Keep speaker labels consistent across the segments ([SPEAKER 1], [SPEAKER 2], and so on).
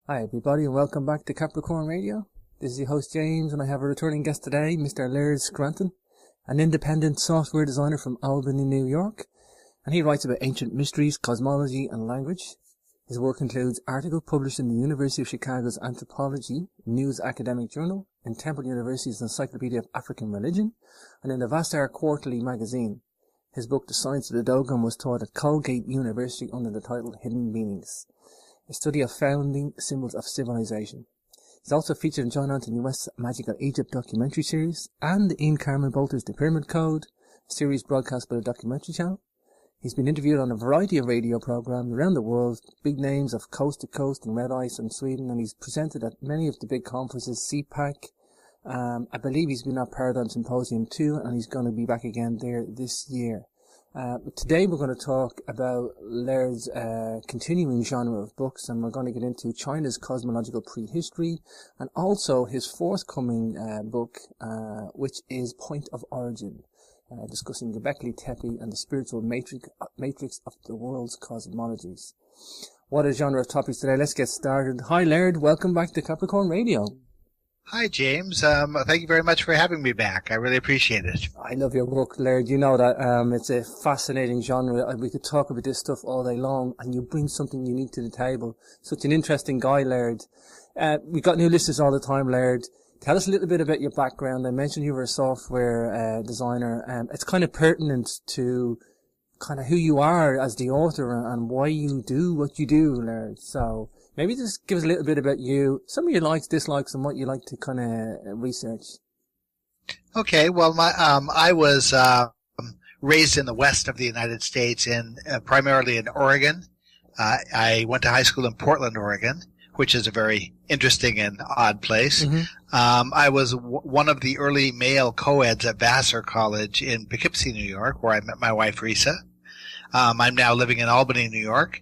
[SPEAKER 1] Hi everybody and welcome back to Capricorn Radio. This is your host James and I have a returning guest today, Mr. Laird Scranton, an independent software designer from Albany, New York, and he writes about ancient mysteries, cosmology and language. His work includes articles published in the University of Chicago's Anthropology News Academic Journal, in Temple University's Encyclopedia of African Religion, and in the Vassar Quarterly magazine. His book The Science of the Dogon was taught at Colgate University under the title Hidden Meanings, a study of founding symbols of civilization. He's also featured in John Anthony West's Magical Egypt documentary series and in Carmen Bolter's The Pyramid Code, a series broadcast by the documentary channel. He's been interviewed on a variety of radio programs around the world, big names of Coast to Coast and Red Ice in Sweden, and he's presented at many of the big conferences, CPAC. I believe he's been at Paradigm Symposium too, and he's going to be back again there this year. Today we're going to talk about Laird's continuing genre of books, and we're going to get into China's cosmological prehistory, and also his forthcoming book, which is Point of Origin, discussing Gobekli Tepe and the spiritual matrix of the world's cosmologies. What a genre of topics today. Let's get started. Hi Laird, welcome back to Capricorn Radio.
[SPEAKER 2] Hi, James. Thank you very much for having me back. I really appreciate it.
[SPEAKER 1] I love your work, Laird. You know that it's a fascinating genre. We could talk about this stuff all day long, and you bring something unique to the table. Such an interesting guy, Laird. We've got new listeners all the time, Laird. Tell us a little bit about your background. I mentioned you were a software designer. It's kind of pertinent to kind of who you are as the author and why you do what you do, Laird. So maybe just give us a little bit about you, some of your likes, dislikes, and what you like to kind of research.
[SPEAKER 2] Okay, well, I was raised in the west of the United States, primarily in Oregon. I went to high school in Portland, Oregon, which is a very interesting and odd place.
[SPEAKER 1] Mm-hmm.
[SPEAKER 2] I was one of the early male co-eds at Vassar College in Poughkeepsie, New York, where I met my wife, Risa. I'm now living in Albany, New York.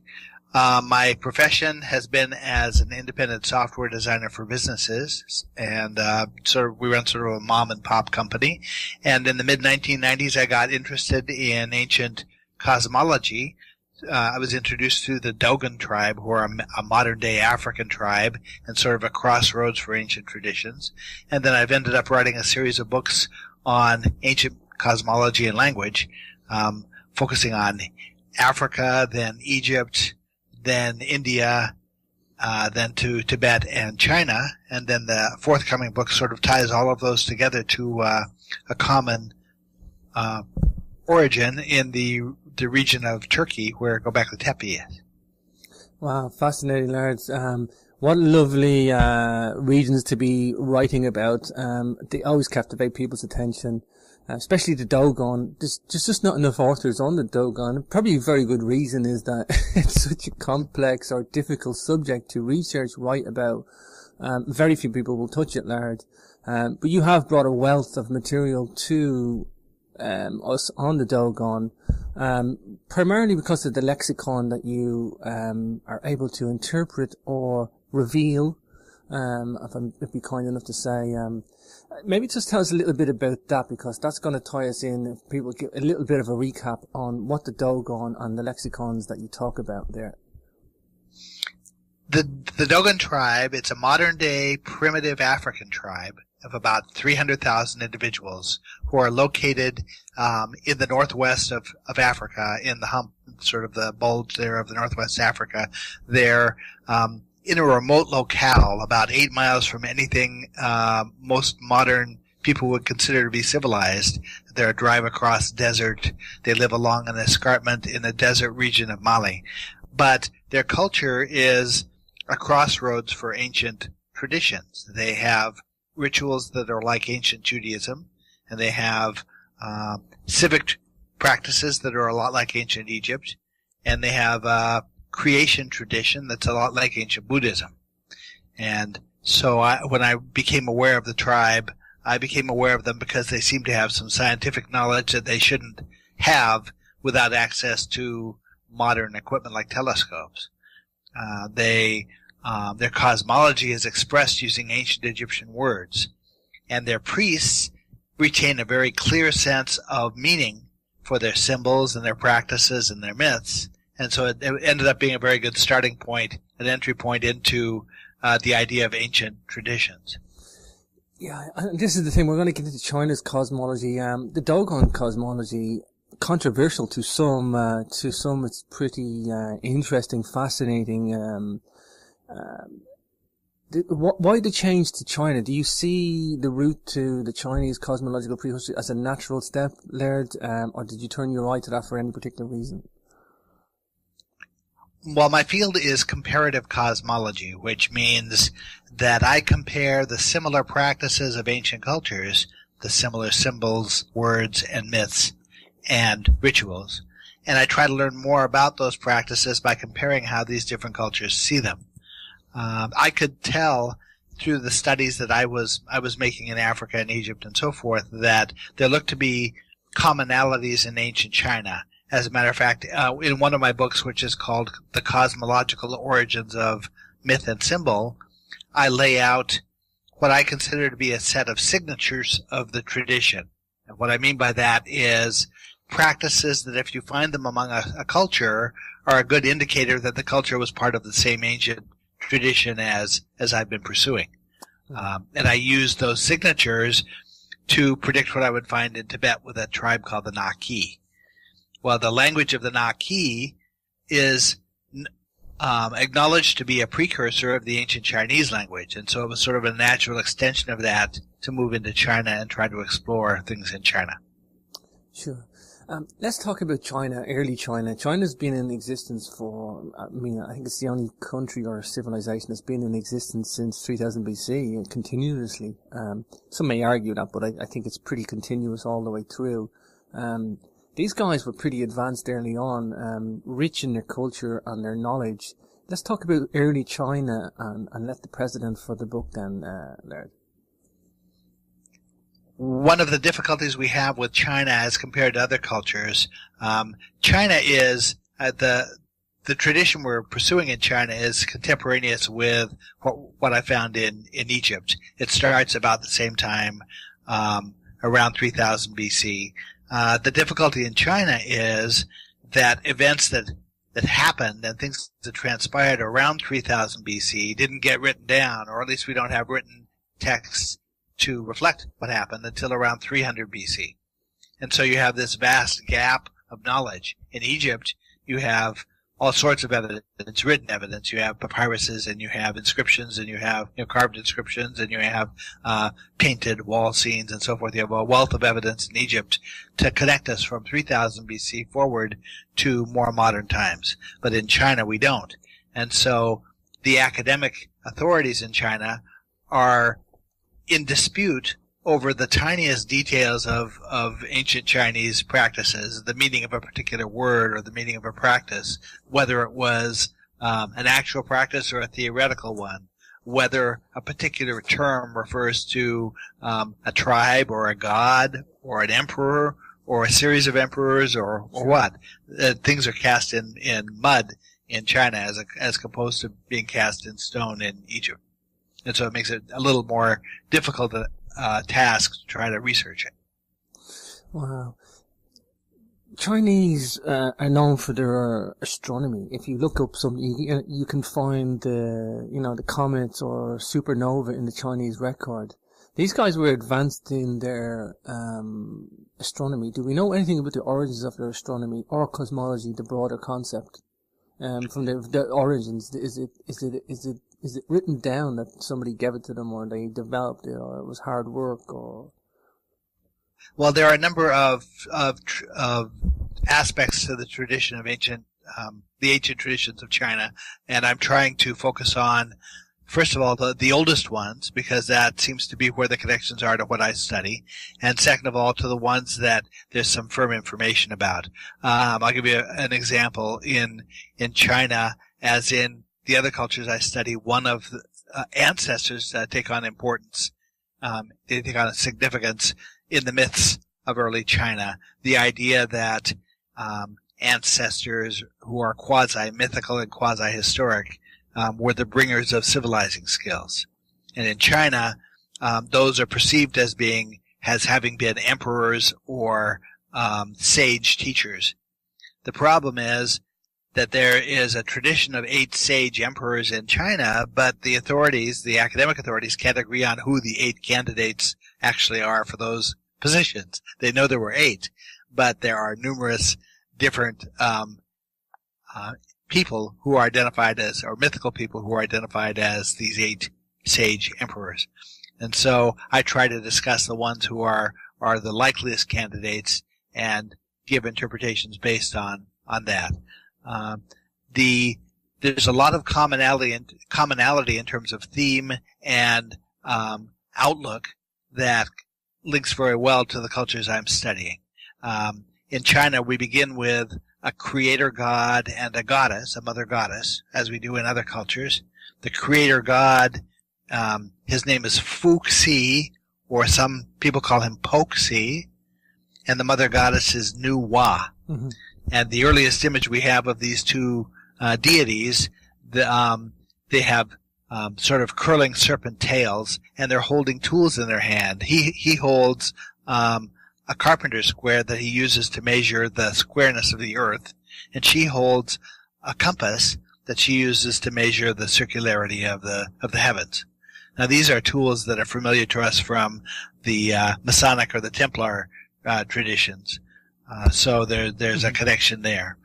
[SPEAKER 2] My profession has been as an independent software designer for businesses, and we run sort of a mom and pop company. And in the mid 1990s, I got interested in ancient cosmology. I was introduced to the Dogon tribe, who are a modern day African tribe and sort of a crossroads for ancient traditions. And then I've ended up writing a series of books on ancient cosmology and language, focusing on Africa, then Egypt, then India, then to Tibet and China, and then the forthcoming book sort of ties all of those together to a common origin in the region of Turkey where Gobekli Tepe is.
[SPEAKER 1] Wow, fascinating, Laird. What lovely regions to be writing about. They always captivate people's attention. Especially the Dogon. There's just not enough authors on the Dogon. Probably a very good reason is that it's such a complex or difficult subject to research, write about. Very few people will touch it, Laird. But you have brought a wealth of material to us on the Dogon, primarily because of the lexicon that you are able to interpret or reveal, if I'm be kind enough to say. Maybe just tell us a little bit about that, because that's going to tie us in. If people give a little bit of a recap on what the Dogon and the lexicons that you talk about there.
[SPEAKER 2] The Dogon tribe, it's a modern day primitive African tribe of about 300,000 individuals who are located in the northwest of Africa, in the hump, sort of the bulge there of the northwest Africa. They're in a remote locale about 8 miles from anything most modern people would consider to be civilized. They're a drive across desert. They live along an escarpment in the desert region of Mali. But their culture is a crossroads for ancient traditions. They have rituals that are like ancient Judaism, and they have civic practices that are a lot like ancient Egypt, and they have creation tradition that's a lot like ancient Buddhism. And so when I became aware of the tribe, I became aware of them because they seem to have some scientific knowledge that they shouldn't have without access to modern equipment like telescopes. Their cosmology is expressed using ancient Egyptian words, and their priests retain a very clear sense of meaning for their symbols and their practices and their myths, And so it ended up being a very good starting point, an entry point into the idea of ancient traditions.
[SPEAKER 1] Yeah, and this is the thing. We're going to get into China's cosmology. The Dogon cosmology, controversial to some. It's pretty interesting, fascinating. Why the change to China? Do you see the route to the Chinese cosmological prehistory as a natural step, Laird, or did you turn your eye to that for any particular reason?
[SPEAKER 2] Well, my field is comparative cosmology, which means that I compare the similar practices of ancient cultures, the similar symbols, words, and myths, and rituals, and I try to learn more about those practices by comparing how these different cultures see them. I could tell through the studies that I was making in Africa and Egypt and so forth that there looked to be commonalities in ancient China. As a matter of fact, in one of my books, which is called The Cosmological Origins of Myth and Symbol, I lay out what I consider to be a set of signatures of the tradition. And what I mean by that is practices that if you find them among a culture are a good indicator that the culture was part of the same ancient tradition as I've been pursuing. And I used those signatures to predict what I would find in Tibet with a tribe called the Naki. Well, the language of the Naki is acknowledged to be a precursor of the ancient Chinese language, and so it was sort of a natural extension of that to move into China and try to explore things in China.
[SPEAKER 1] Sure. Let's talk about China, early China. China's been in existence for, I think it's the only country or civilization that's been in existence since 3000 BC and continuously. Some may argue that, but I think it's pretty continuous all the way through. These guys were pretty advanced early on, rich in their culture and their knowledge. Let's talk about early China and let the precedent for the book then, Laird.
[SPEAKER 2] One of the difficulties we have with China as compared to other cultures, China is the tradition we're pursuing in China is contemporaneous with what I found in Egypt. It starts about the same time, around 3000 BC. The difficulty in China is that events that happened and things that transpired around 3000 BC didn't get written down, or at least we don't have written texts to reflect what happened until around 300 BC. And so you have this vast gap of knowledge. In Egypt, you have all sorts of evidence, written evidence. You have papyruses, and you have inscriptions, and you have carved inscriptions, and you have painted wall scenes and so forth. You have a wealth of evidence in Egypt to connect us from 3000 BC forward to more modern times. But in China, we don't. And so the academic authorities in China are in dispute over the tiniest details of ancient Chinese practices, the meaning of a particular word or the meaning of a practice, whether it was an actual practice or a theoretical one, whether a particular term refers to a tribe or a god or an emperor or a series of emperors or what. Things are cast in mud in China as opposed to being cast in stone in Egypt. And so it makes it a little more difficult task to try to research it.
[SPEAKER 1] Wow. Chinese are known for their astronomy. If you look up you can find the comets or supernova in the Chinese record. These guys were advanced in their astronomy. Do we know anything about the origins of their astronomy or cosmology, the broader concept? From the origins, is it written down that somebody gave it to them, or they developed it, or it was hard work, or?
[SPEAKER 2] Well, there are a number of aspects to the tradition of the ancient traditions of China, and I'm trying to focus on, first of all, the oldest ones, because that seems to be where the connections are to what I study, and second of all, to the ones that there's some firm information about. I'll give you an example. In China, as in the other cultures I study, one of the ancestors take on importance. They take on a significance in the myths of early China. The idea that ancestors who are quasi-mythical and quasi-historic were the bringers of civilizing skills. And in China, those are perceived as having been emperors or sage teachers. The problem is that there is a tradition of 8 sage emperors in China, but the authorities, the academic authorities, can't agree on who the 8 candidates actually are for those positions. They know there were 8, but there are numerous different people who are identified as, or mythical people who are identified as these 8 sage emperors. And so I try to discuss the ones who are the likeliest candidates and give interpretations based on that. There's a lot of commonality in terms of theme and outlook that links very well to the cultures I'm studying. In China, we begin with a creator god and a goddess, a mother goddess, as we do in other cultures. The creator god, his name is Fuxi, or some people call him Poxi, and the mother goddess is Nu Wa. Mm-hmm. And the earliest image we have of these two deities, they have sort of curling serpent tails, and they're holding tools in their hand. He holds a carpenter's square that he uses to measure the squareness of the earth, and she holds a compass that she uses to measure the circularity of the heavens. Now, these are tools that are familiar to us from the Masonic or the Templar traditions. So there's a connection there.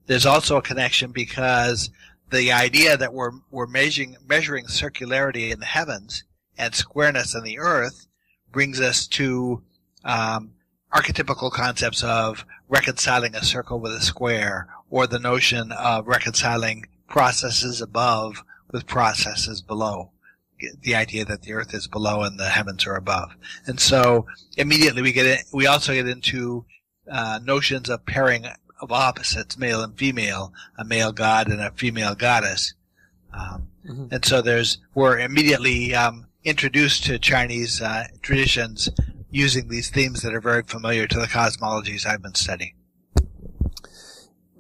[SPEAKER 2] There's also a connection because the idea that we're measuring circularity in the heavens and squareness in the earth brings us to archetypical concepts of reconciling a circle with a square, or the notion of reconciling processes above with processes below. The idea that the earth is below and the heavens are above. And so immediately we also get into notions of pairing of opposites, male and female, a male god and a female goddess. And so we're immediately introduced to Chinese traditions using these themes that are very familiar to the cosmologies I've been studying.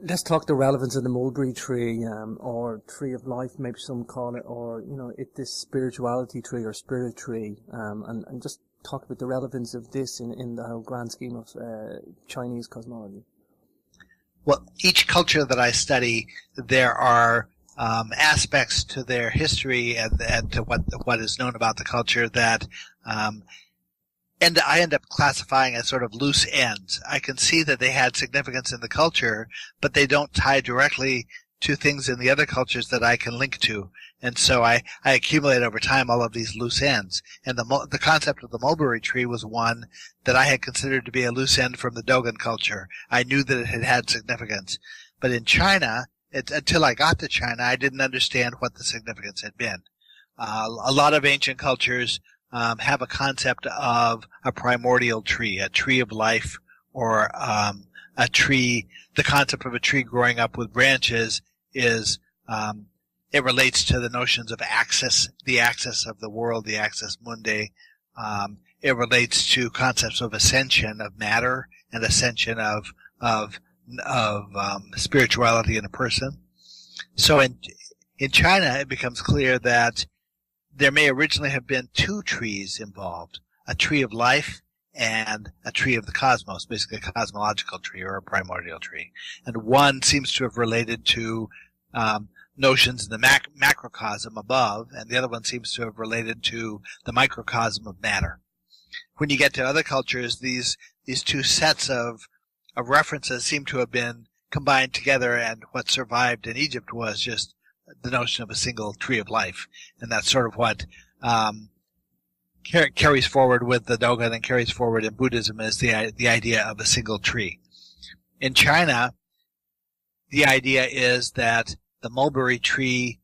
[SPEAKER 1] Let's talk the relevance of the mulberry tree, or tree of life, maybe some call it, or, this spirituality tree or spirit tree, and just talk about the relevance of this in the whole grand scheme of Chinese cosmology.
[SPEAKER 2] Well, each culture that I study, there are aspects to their history and to what is known about the culture that and I end up classifying as sort of loose ends. I can see that they had significance in the culture, but they don't tie directly to things in the other cultures that I can link to. And so I accumulate over time all of these loose ends. And the concept of the mulberry tree was one that I had considered to be a loose end from the Dogon culture. I knew that it had significance. But in China, until I got to China, I didn't understand what the significance had been. A lot of ancient cultures have a concept of a primordial tree, a tree of life, or a tree. The concept of a tree growing up with branches is it relates to the notions of axis, the axis of the world, the axis mundi. It relates to concepts of ascension of matter and ascension of spirituality in a person. So in China, it becomes clear that there may originally have been 2 trees involved, a tree of life and a tree of the cosmos, basically a cosmological tree or a primordial tree. And one seems to have related to notions in the macrocosm above, and the other one seems to have related to the microcosm of matter. When you get to other cultures, these 2 sets of references seem to have been combined together, and what survived in Egypt was just the notion of a single tree of life. And that's sort of what carries forward with the Dogon and carries forward in Buddhism, is the idea of a single tree. In China, the idea is that the mulberry tree,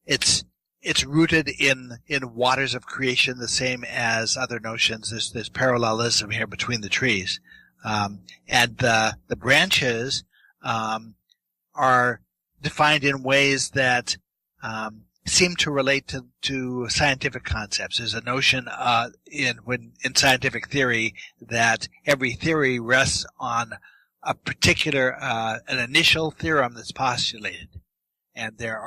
[SPEAKER 2] it's rooted in waters of creation, the same as other notions. There's parallelism here between the trees. And the branches are defined in ways that seem to relate to scientific concepts. There's a notion in scientific theory that every theory rests on a particular an initial theorem that's postulated, and there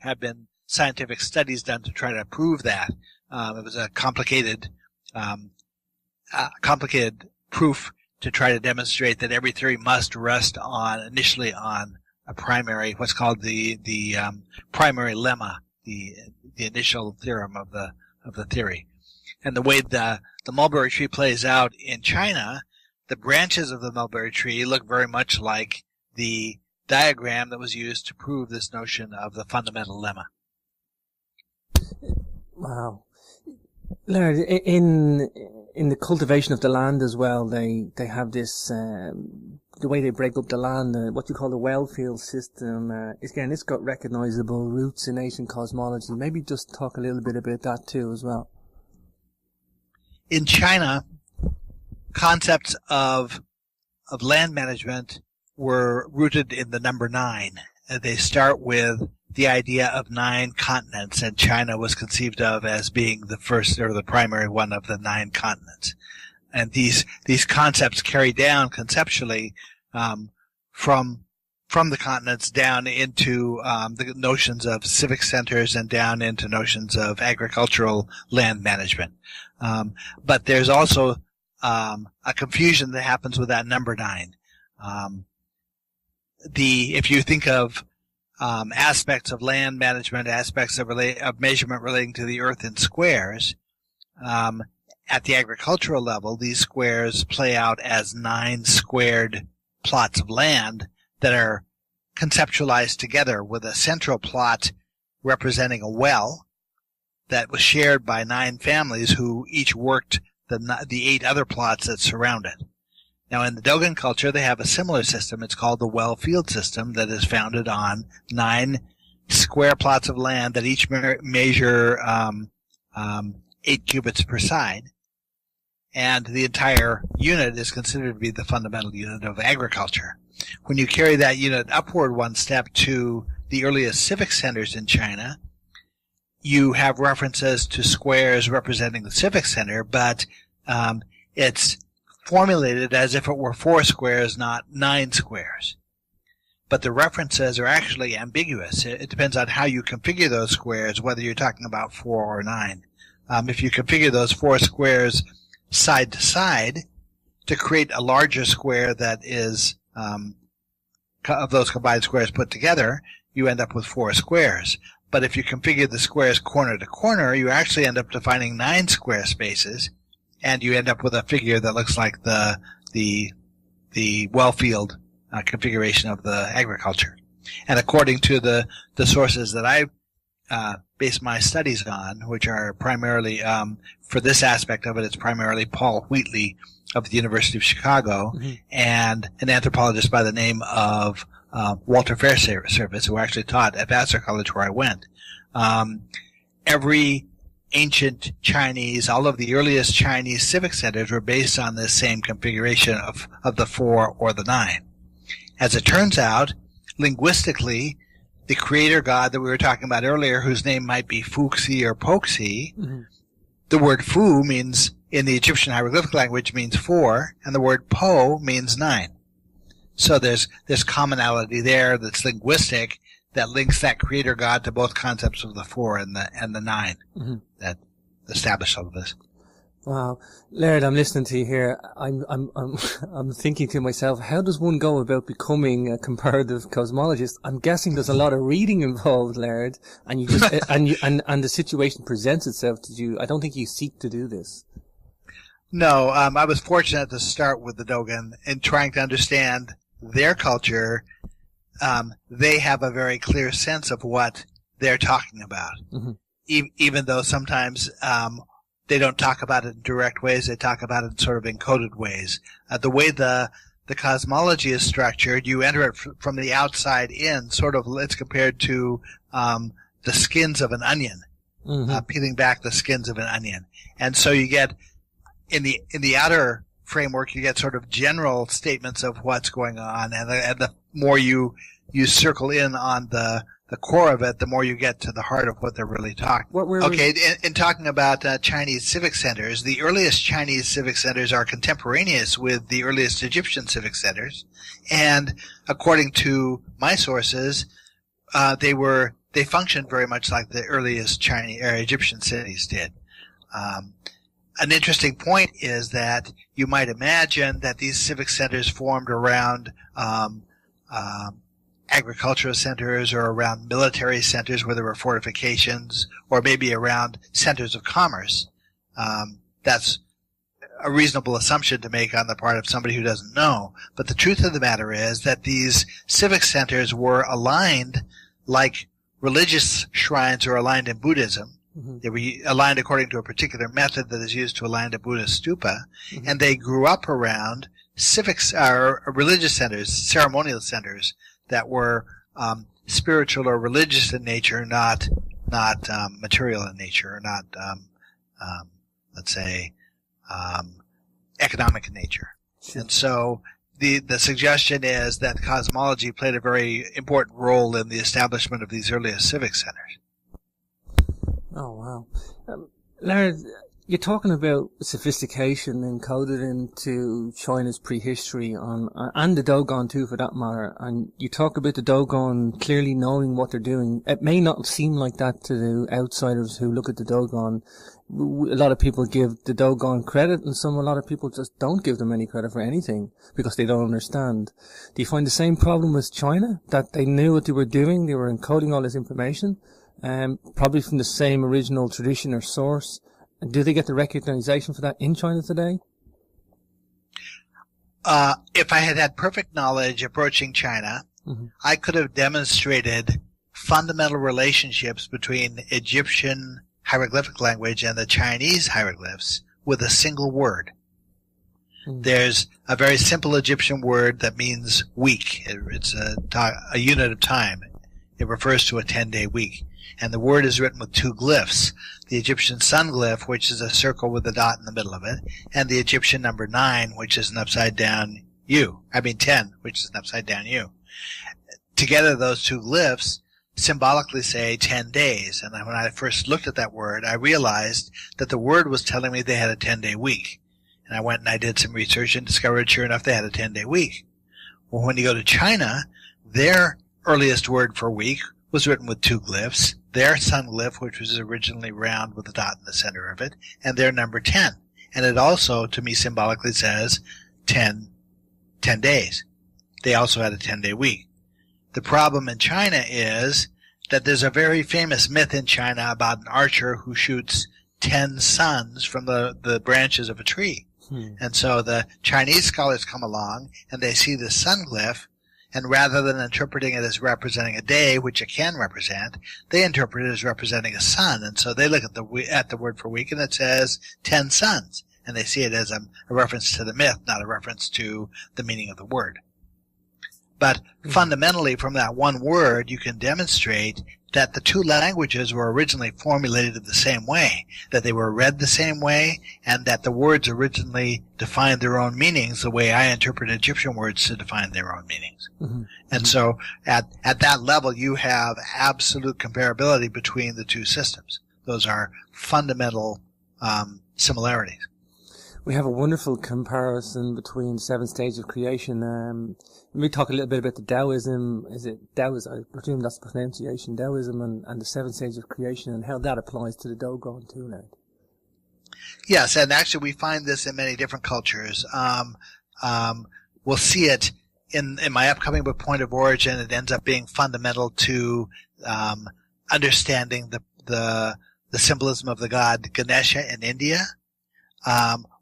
[SPEAKER 2] have been scientific studies done to try to prove that. It was a complicated proof to try to demonstrate that every theory must rest initially on a primary, what's called the primary lemma, the initial theorem of the theory. And the way the mulberry tree plays out in China, the branches of the mulberry tree look very much like the diagram that was used to prove this notion of the fundamental lemma.
[SPEAKER 1] Wow. Laird, in the cultivation of the land as well, they have this, the way they break up the land, what you call the well field system. Again, it's got recognizable roots in ancient cosmology. Maybe just talk a little bit about that too as well.
[SPEAKER 2] In China, concepts of land management were rooted in the number 9. They start with the idea of 9 continents, and China was conceived of as being the first or the primary one of the 9 continents. And these concepts carry down conceptually from the continents down into the notions of civic centers and down into notions of agricultural land management. But there's also a confusion that happens with that number 9. If you think of aspects of land management, aspects of measurement relating to the earth in squares, at the agricultural level, these squares play out as 9 squared plots of land that are conceptualized together, with a central plot representing a well that was shared by 9 families who each worked the 8 other plots that surround it. Now, in the Dogon culture, they have a similar system. It's called the well field system, that is founded on 9 square plots of land that each measure 8 cubits per side. And the entire unit is considered to be the fundamental unit of agriculture. When you carry that unit upward one step to the earliest civic centers in China, you have references to squares representing the civic center, but it's formulated as if it were 4 squares, not 9 squares. But the references are actually ambiguous. It depends on how you configure those squares, whether you're talking about 4 or 9. If you configure those 4 squares side to side to create a larger square that is of those combined squares put together, you end up with 4 squares. But if you configure the squares corner to corner, you actually end up defining 9 square spaces, and you end up with a figure that looks like the well field configuration of the agriculture. And according to the sources that I base my studies on, which are primarily for this aspect of it, it's primarily Paul Wheatley of the University of Chicago, mm-hmm. and an anthropologist by the name of Walter Fairservice, who actually taught at Vassar College where I went. Every ancient Chinese, all of the earliest Chinese civic centers were based on this same configuration of the 4 or the 9. As it turns out, linguistically, the creator god that we were talking about earlier, whose name might be Fuxi or Poxi, mm-hmm. the word Fu means, in the Egyptian hieroglyphic language, means 4, and the word Po means 9. So there's commonality there that's linguistic, that links that creator god to both concepts of the 4 and the 9 mm-hmm. that establish all of this.
[SPEAKER 1] Wow, Laird, I'm listening to you here. I'm thinking to myself, how does one go about becoming a comparative cosmologist? I'm guessing there's a lot of reading involved, Laird, and you just and the situation presents itself to you. I don't think you seek to do this.
[SPEAKER 2] No, I was fortunate to start with the Dogon in trying to understand their culture. They have a very clear sense of what they're talking about, mm-hmm. Even though sometimes they don't talk about it in direct ways. They talk about it in sort of encoded ways. The way the cosmology is structured, you enter it from the outside in, sort of, it's compared to the skins of an onion, mm-hmm. Peeling back the skins of an onion. And so you get, in the outer framework, you get sort of general statements of what's going on, and the more you circle in on the core of it, the more you get to the heart of what they're really talking about. Okay, in talking about Chinese civic centers, the earliest Chinese civic centers are contemporaneous with the earliest Egyptian civic centers, and according to my sources, they functioned very much like the earliest Chinese or Egyptian cities did. an interesting point is that you might imagine that these civic centers formed around agricultural centers or around military centers where there were fortifications, or maybe around centers of commerce. That's a reasonable assumption to make on the part of somebody who doesn't know. But the truth of the matter is that these civic centers were aligned like religious shrines are aligned in Buddhism. Mm-hmm. They were aligned according to a particular method that is used to align a Buddhist stupa. Mm-hmm. And they grew up around civics, religious centers, ceremonial centers that were spiritual or religious in nature, not material in nature, or not, let's say, economic in nature. Sure. And so the suggestion is that cosmology played a very important role in the establishment of these earliest civic centers.
[SPEAKER 1] Oh, wow. Laird, you're talking about sophistication encoded into China's prehistory and the Dogon too, for that matter. And you talk about the Dogon clearly knowing what they're doing. It may not seem like that to the outsiders who look at the Dogon. A lot of people give the Dogon credit, and a lot of people just don't give them any credit for anything because they don't understand. Do you find the same problem with China, that they knew what they were doing, they were encoding all this information, probably from the same original tradition or source? And do they get the recognition for that in China today?
[SPEAKER 2] If I had had perfect knowledge approaching China, mm-hmm. I could have demonstrated fundamental relationships between Egyptian hieroglyphic language and the Chinese hieroglyphs with a single word. Mm-hmm. There's a very simple Egyptian word that means week. It's a unit of time. It refers to a 10-day week. And the word is written with two glyphs. The Egyptian sun glyph, which is a circle with a dot in the middle of it, and the Egyptian number 9, which is an upside down U. 10, which is an upside down U. Together, those two glyphs symbolically say 10 days. And when I first looked at that word, I realized that the word was telling me they had a 10-day week. And I went and I did some research and discovered, sure enough, they had a 10-day week. Well, when you go to China, their earliest word for week was written with two glyphs. Their sun glyph, which was originally round with a dot in the center of it, and their number 10. And it also, to me, symbolically says 10 days. They also had a 10-day week. The problem in China is that there's a very famous myth in China about an archer who shoots 10 suns from the branches of a tree. And so the Chinese scholars come along and they see the sun glyph, and rather than interpreting it as representing a day, which it can represent, they interpret it as representing a sun. And so they look at the word for week, and it says 10 suns. And they see it as a reference to the myth, not a reference to the meaning of the word. But fundamentally, from that one word, you can demonstrate that the two languages were originally formulated in the same way, that they were read the same way, and that the words originally defined their own meanings the way I interpret Egyptian words to define their own meanings. Mm-hmm. And so at that level, you have absolute comparability between the two systems. Those are fundamental similarities.
[SPEAKER 1] We have a wonderful comparison between 7 stages of creation. Let me talk a little bit about the Taoism. Is it Taoism? I presume that's the pronunciation. Taoism and the 7 stages of creation, and how that applies to the Dogon too now.
[SPEAKER 2] Yes, and actually we find this in many different cultures. We'll see it in my upcoming book, Point of Origin. It ends up being fundamental to understanding the symbolism of the god Ganesha in India.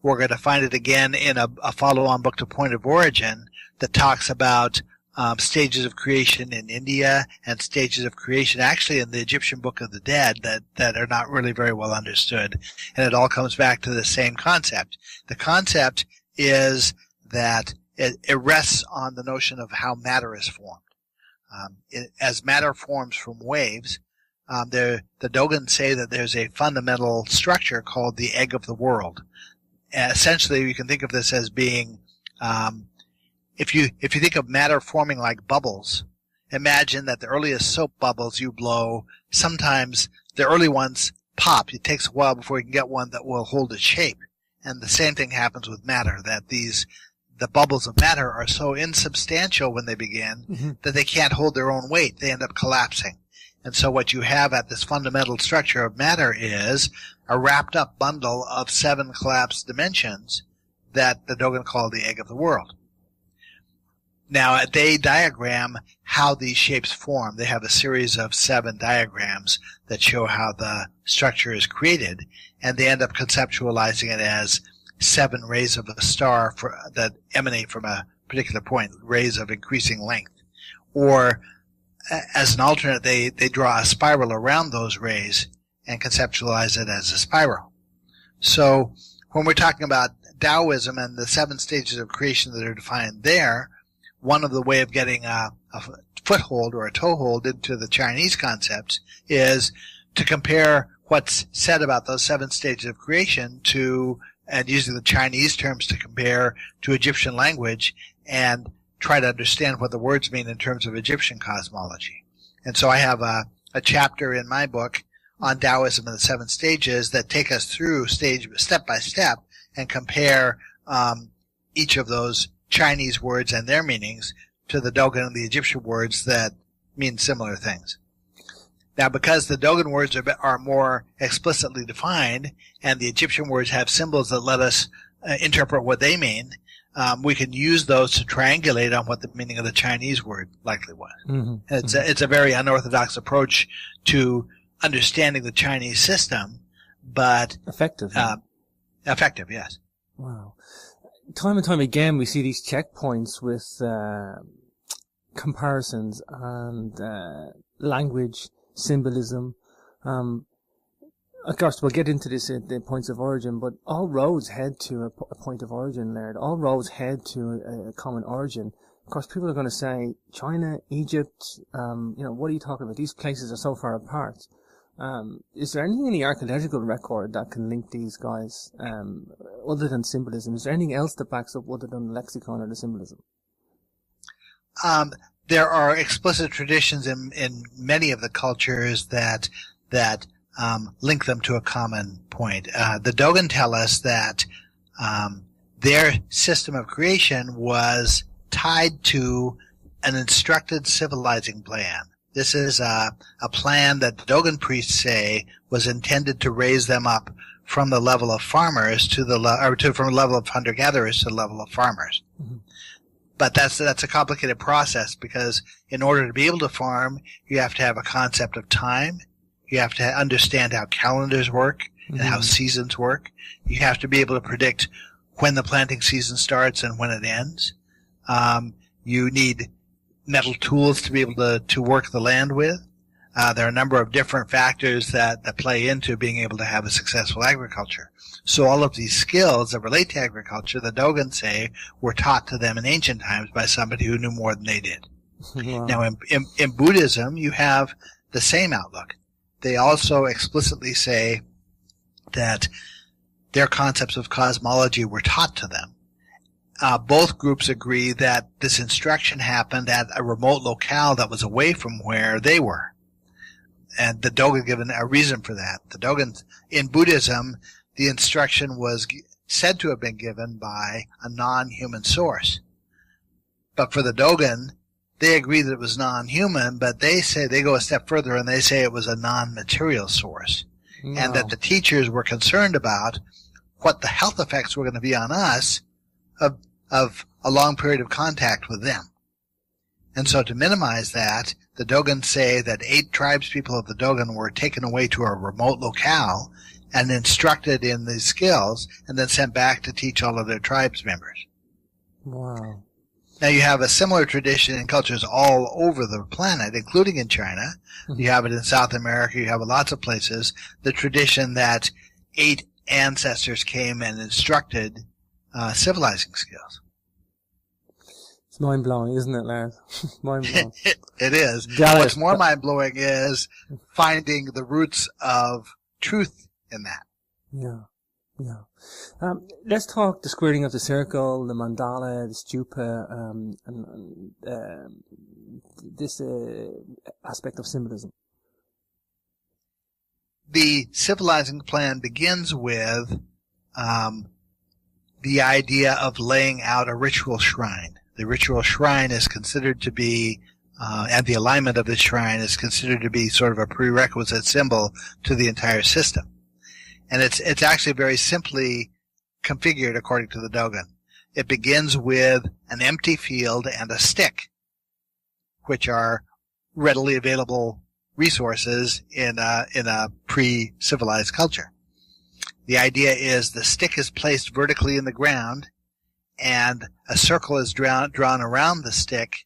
[SPEAKER 2] We're going to find it again in a follow-on book to Point of Origin that talks about stages of creation in India and stages of creation actually in the Egyptian Book of the Dead that are not really very well understood. And it all comes back to the same concept. The concept is that it rests on the notion of how matter is formed. As matter forms from waves, the Dogon say that there's a fundamental structure called the egg of the world. Essentially, you can think of this as being, if you think of matter forming like bubbles, imagine that the earliest soap bubbles you blow, sometimes the early ones pop. It takes a while before you can get one that will hold its shape. And the same thing happens with matter, that the bubbles of matter are so insubstantial when they begin that they can't hold their own weight. They end up collapsing. And so what you have at this fundamental structure of matter is a wrapped up bundle of 7 collapsed dimensions that the Dogon called the egg of the world. Now, they diagram how these shapes form. They have a series of 7 diagrams that show how the structure is created, and they end up conceptualizing it as 7 rays of a star that emanate from a particular point, rays of increasing length. Or, as an alternate, they draw a spiral around those rays and conceptualize it as a spiral. So, when we're talking about Taoism and the 7 stages of creation that are defined there, one of the way of getting a foothold or a toehold into the Chinese concepts is to compare what's said about those 7 stages of creation to, and using the Chinese terms to compare to Egyptian language, and try to understand what the words mean in terms of Egyptian cosmology. And so I have a chapter in my book on Taoism and the 7 stages that take us through step by step and compare each of those Chinese words and their meanings to the Dogon and the Egyptian words that mean similar things. Now, because the Dogon words are more explicitly defined and the Egyptian words have symbols that let us interpret what they mean, we can use those to triangulate on what the meaning of the Chinese word likely was. Mm-hmm. It's a very unorthodox approach to understanding the Chinese system, but
[SPEAKER 1] effective.
[SPEAKER 2] Effective, yes.
[SPEAKER 1] Wow. Time and time again, we see these checkpoints with comparisons and language, symbolism. Of course, we'll get into this at the points of origin, but all roads head to a point of origin, Laird. All roads head to a common origin. Of course, people are going to say, China, Egypt, what are you talking about? These places are so far apart. Is there anything in the archaeological record that can link these guys, other than symbolism? Is there anything else that backs up other than the lexicon or the symbolism?
[SPEAKER 2] There are explicit traditions in many of the cultures that link them to a common point. The Dogon tell us that their system of creation was tied to an instructed civilizing plan. This is a plan that the Dogon priests say was intended to raise them up from the level of farmers from the level of hunter-gatherers to the level of farmers. Mm-hmm. But that's a complicated process, because in order to be able to farm, you have to have a concept of time. You have to understand how calendars work and how seasons work. You have to be able to predict when the planting season starts and when it ends. You need metal tools to be able to work the land with. There are a number of different factors that play into being able to have a successful agriculture. So all of these skills that relate to agriculture, the Dogon say, were taught to them in ancient times by somebody who knew more than they did. Wow. Now, in Buddhism, you have the same outlook. They also explicitly say that their concepts of cosmology were taught to them. Both groups agree that this instruction happened at a remote locale that was away from where they were. And the Dogon given a reason for that. The Dogon, in Buddhism, the instruction was said to have been given by a non-human source. But for the Dogon, they agree that it was non-human, but they go a step further and they say it was a non-material source. No. And that the teachers were concerned about what the health effects were going to be on us of a long period of contact with them. And so to minimize that, the Dogon say that 8 tribespeople of the Dogon were taken away to a remote locale and instructed in these skills and then sent back to teach all of their tribes members.
[SPEAKER 1] Wow.
[SPEAKER 2] Now you have a similar tradition in cultures all over the planet, including in China. Mm-hmm. You have it in South America. You have it lots of places. The tradition that 8 ancestors came and instructed civilizing skills.
[SPEAKER 1] It's mind-blowing, isn't it, Laird? Mind-blowing.
[SPEAKER 2] It is. What's more mind-blowing is finding the roots of truth in that.
[SPEAKER 1] Yeah. Yeah. Let's talk the squaring of the circle, the mandala, the stupa, and this aspect of symbolism.
[SPEAKER 2] The civilizing plan begins with the idea of laying out a ritual shrine. The ritual shrine is considered to be and the alignment of the shrine is considered to be sort of a prerequisite symbol to the entire system. And it's actually very simply configured according to the Dogon. It begins with an empty field and a stick, which are readily available resources in a pre-civilized culture. The idea is the stick is placed vertically in the ground, and a circle is drawn around the stick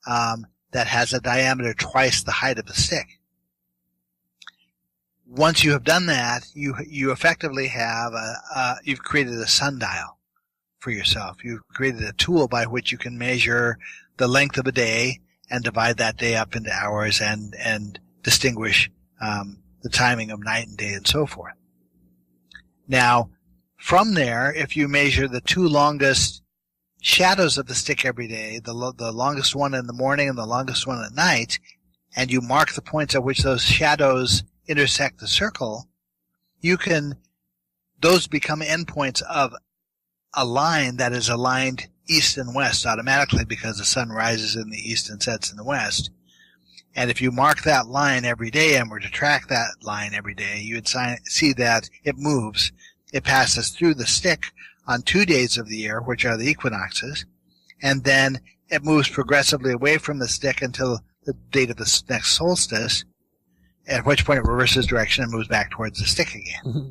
[SPEAKER 2] that has a diameter twice the height of the stick. Once you have done that, you effectively have you've created a sundial for yourself. You've created a tool by which you can measure the length of a day and divide that day up into hours and distinguish the timing of night and day and so forth. Now, from there, if you measure the two longest shadows of the stick every day, the longest one in the morning and the longest one at night, and you mark the points at which those shadows intersect the circle, those become endpoints of a line that is aligned east and west automatically because the sun rises in the east and sets in the west. And if you mark that line every day and were to track that line every day, you would see that it moves. It passes through the stick on 2 days of the year, which are the equinoxes, and then it moves progressively away from the stick until the date of the next solstice, at which point it reverses direction and moves back towards the stick again. Mm-hmm.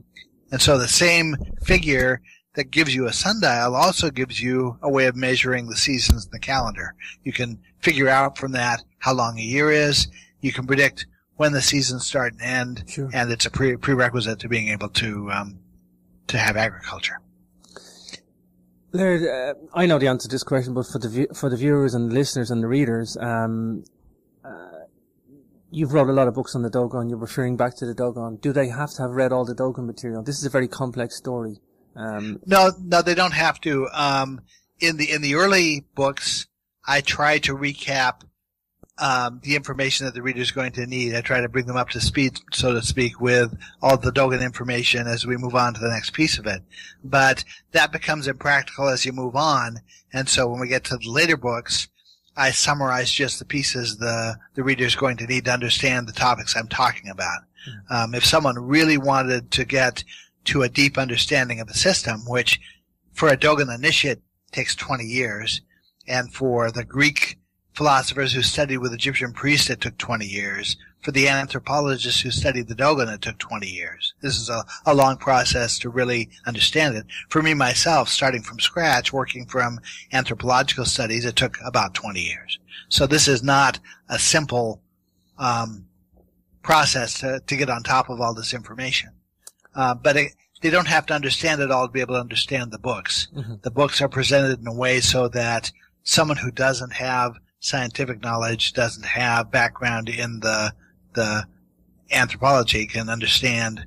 [SPEAKER 2] And so the same figure that gives you a sundial also gives you a way of measuring the seasons in the calendar. You can figure out from that how long a year is. You can predict when the seasons start and end, sure. And it's a prerequisite to being able to have agriculture.
[SPEAKER 1] Laird, I know the answer to this question, but for the viewers and the listeners and the readers, you've wrote a lot of books on the Dogon. You're referring back to the Dogon. Do they have to have read all the Dogon material? This is a very complex story.
[SPEAKER 2] No, they don't have to. In the early books, I try to recap the information that the reader is going to need. I try to bring them up to speed, so to speak, with all the Dogon information as we move on to the next piece of it. But that becomes impractical as you move on, and so when we get to the later books, I summarize just the pieces the reader is going to need to understand the topics I'm talking about. If someone really wanted to get to a deep understanding of the system, which for a Dogon initiate takes 20 years, and for the Greek philosophers who studied with Egyptian priests, it took 20 years. For the anthropologists who studied the Dogon, it took 20 years. This is a long process to really understand it. For me, myself, starting from scratch, working from anthropological studies, it took about 20 years. So this is not a simple process to get on top of all this information. But they don't have to understand it all to be able to understand the books. Mm-hmm. The books are presented in a way so that someone who doesn't have scientific knowledge, doesn't have background in the anthropology, can understand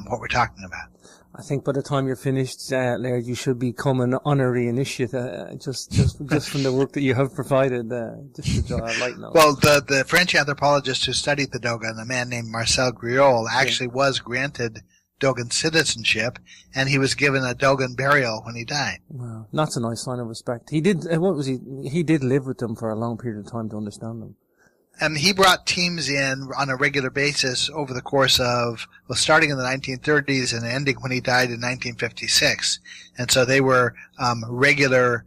[SPEAKER 2] what we're talking about.
[SPEAKER 1] I think by the time you're finished, Laird, you should become an honorary initiate, just from the work that you have provided, just to draw a light note.
[SPEAKER 2] Well, the French anthropologist who studied the Dogon, a man named Marcel Griol, actually was granted Dogon citizenship, and he was given a Dogon burial when he died.
[SPEAKER 1] Wow, that's a nice sign of respect. He did. He did live with them for a long period of time to understand them.
[SPEAKER 2] And he brought teams in on a regular basis over the course of, starting in the 1930s and ending when he died in 1956. And so they were regular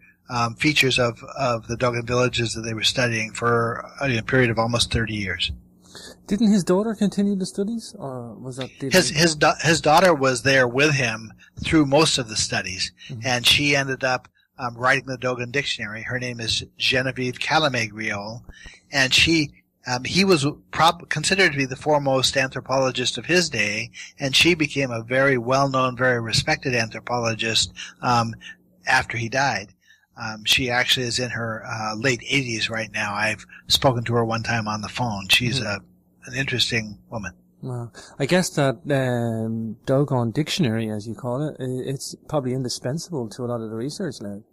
[SPEAKER 2] features of the Dogon villages that they were studying for a period of almost 30 years.
[SPEAKER 1] Didn't his daughter continue the studies, or was that
[SPEAKER 2] his daughter was there with him through most of the studies, mm-hmm. and she ended up writing the Dogon dictionary. Her name is Genevieve Calamé-Griol, and he was considered to be the foremost anthropologist of his day, and she became a very well-known, very respected anthropologist after he died. She actually is in her late 80s right now. I've spoken to her one time on the phone. She's mm-hmm. An interesting woman.
[SPEAKER 1] Well, I guess that Dogon dictionary, as you call it, it's probably indispensable to a lot of the research, Laird.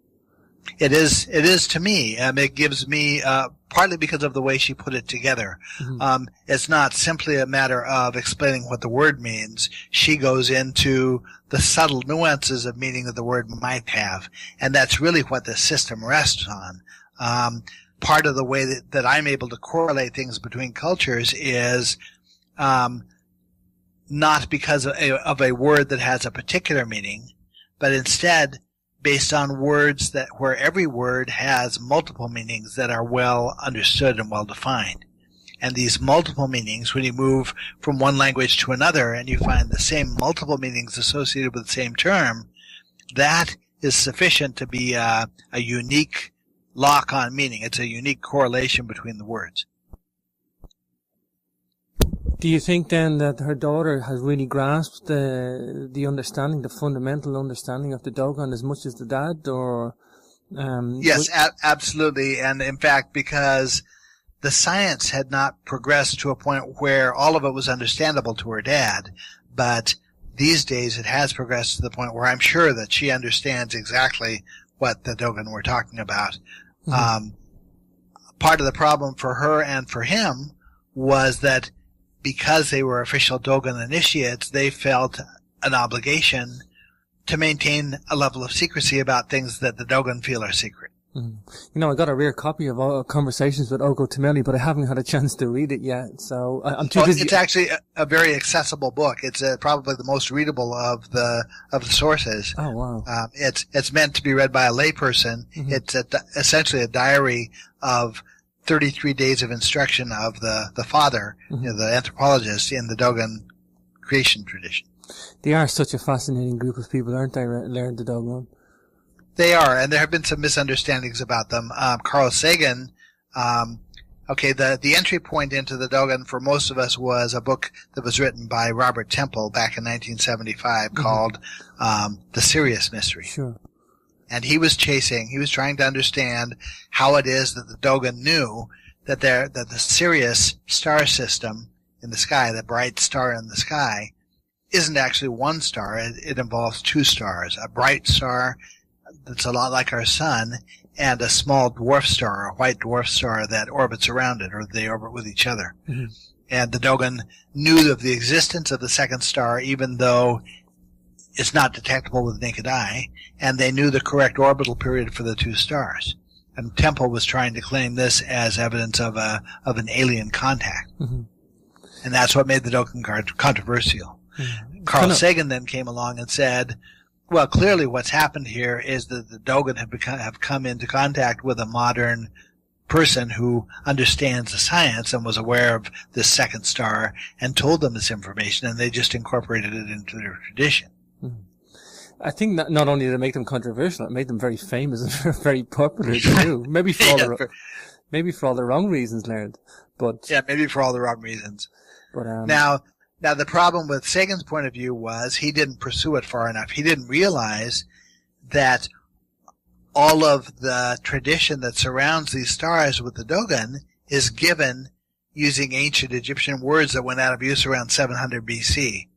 [SPEAKER 2] It is to me. It gives me, partly because of the way she put it together. Mm-hmm. It's not simply a matter of explaining what the word means. She goes into the subtle nuances of meaning that the word might have. And that's really what the system rests on. part of the way that I'm able to correlate things between cultures is not because of a word that has a particular meaning, but instead based on words where every word has multiple meanings that are well understood and well defined. And these multiple meanings, when you move from one language to another and you find the same multiple meanings associated with the same term, that is sufficient to be a unique lock on meaning. It's a unique correlation between the words.
[SPEAKER 1] Do you think then that her daughter has really grasped the understanding, the fundamental understanding of the Dogon as much as the dad, or?
[SPEAKER 2] Yes, absolutely. And in fact, because the science had not progressed to a point where all of it was understandable to her dad, but these days it has progressed to the point where I'm sure that she understands exactly what the Dogon were talking about. Mm-hmm. Part of the problem for her and for him was that because they were official Dogon initiates, they felt an obligation to maintain a level of secrecy about things that the Dogon feel are secret.
[SPEAKER 1] Mm-hmm. I got a rare copy of Conversations with Ogo Tameli, but I haven't had a chance to read it yet, so I'm too busy.
[SPEAKER 2] It's actually a very accessible book. It's probably the most readable of the sources.
[SPEAKER 1] Oh, wow.
[SPEAKER 2] It's meant to be read by a layperson. Mm-hmm. It's essentially a diary of 33 days of instruction of the father, mm-hmm. The anthropologist in the Dogon creation tradition.
[SPEAKER 1] They are such a fascinating group of people, aren't they, Laird the Dogon?
[SPEAKER 2] They are, and there have been some misunderstandings about them. Carl Sagan, the entry point into the Dogon for most of us was a book that was written by Robert Temple back in 1975 mm-hmm. called The Sirius Mystery.
[SPEAKER 1] Sure.
[SPEAKER 2] And he was trying to understand how it is that the Dogon knew that the Sirius star system in the sky, the bright star in the sky, isn't actually one star. It involves two stars, a bright star that's a lot like our sun, and a small dwarf star, a white dwarf star that orbits around it, or they orbit with each other. Mm-hmm. And the Dogon knew of the existence of the second star, even though it's not detectable with the naked eye, and they knew the correct orbital period for the two stars. And Temple was trying to claim this as evidence of an alien contact. Mm-hmm. And that's what made the Dogon controversial. Mm-hmm. Carl Sagan then came along and said, well, clearly what's happened here is that the Dogon have come into contact with a modern person who understands the science and was aware of this second star and told them this information, and they just incorporated it into their tradition.
[SPEAKER 1] Mm-hmm. I think that not only did it make them controversial, it made them very famous and very popular too. Maybe for all the wrong reasons, Laird. But
[SPEAKER 2] yeah, maybe for all the wrong reasons.
[SPEAKER 1] But
[SPEAKER 2] Now, the problem with Sagan's point of view was he didn't pursue it far enough. He didn't realize that all of the tradition that surrounds these stars with the Dogon is given using ancient Egyptian words that went out of use around 700 BC.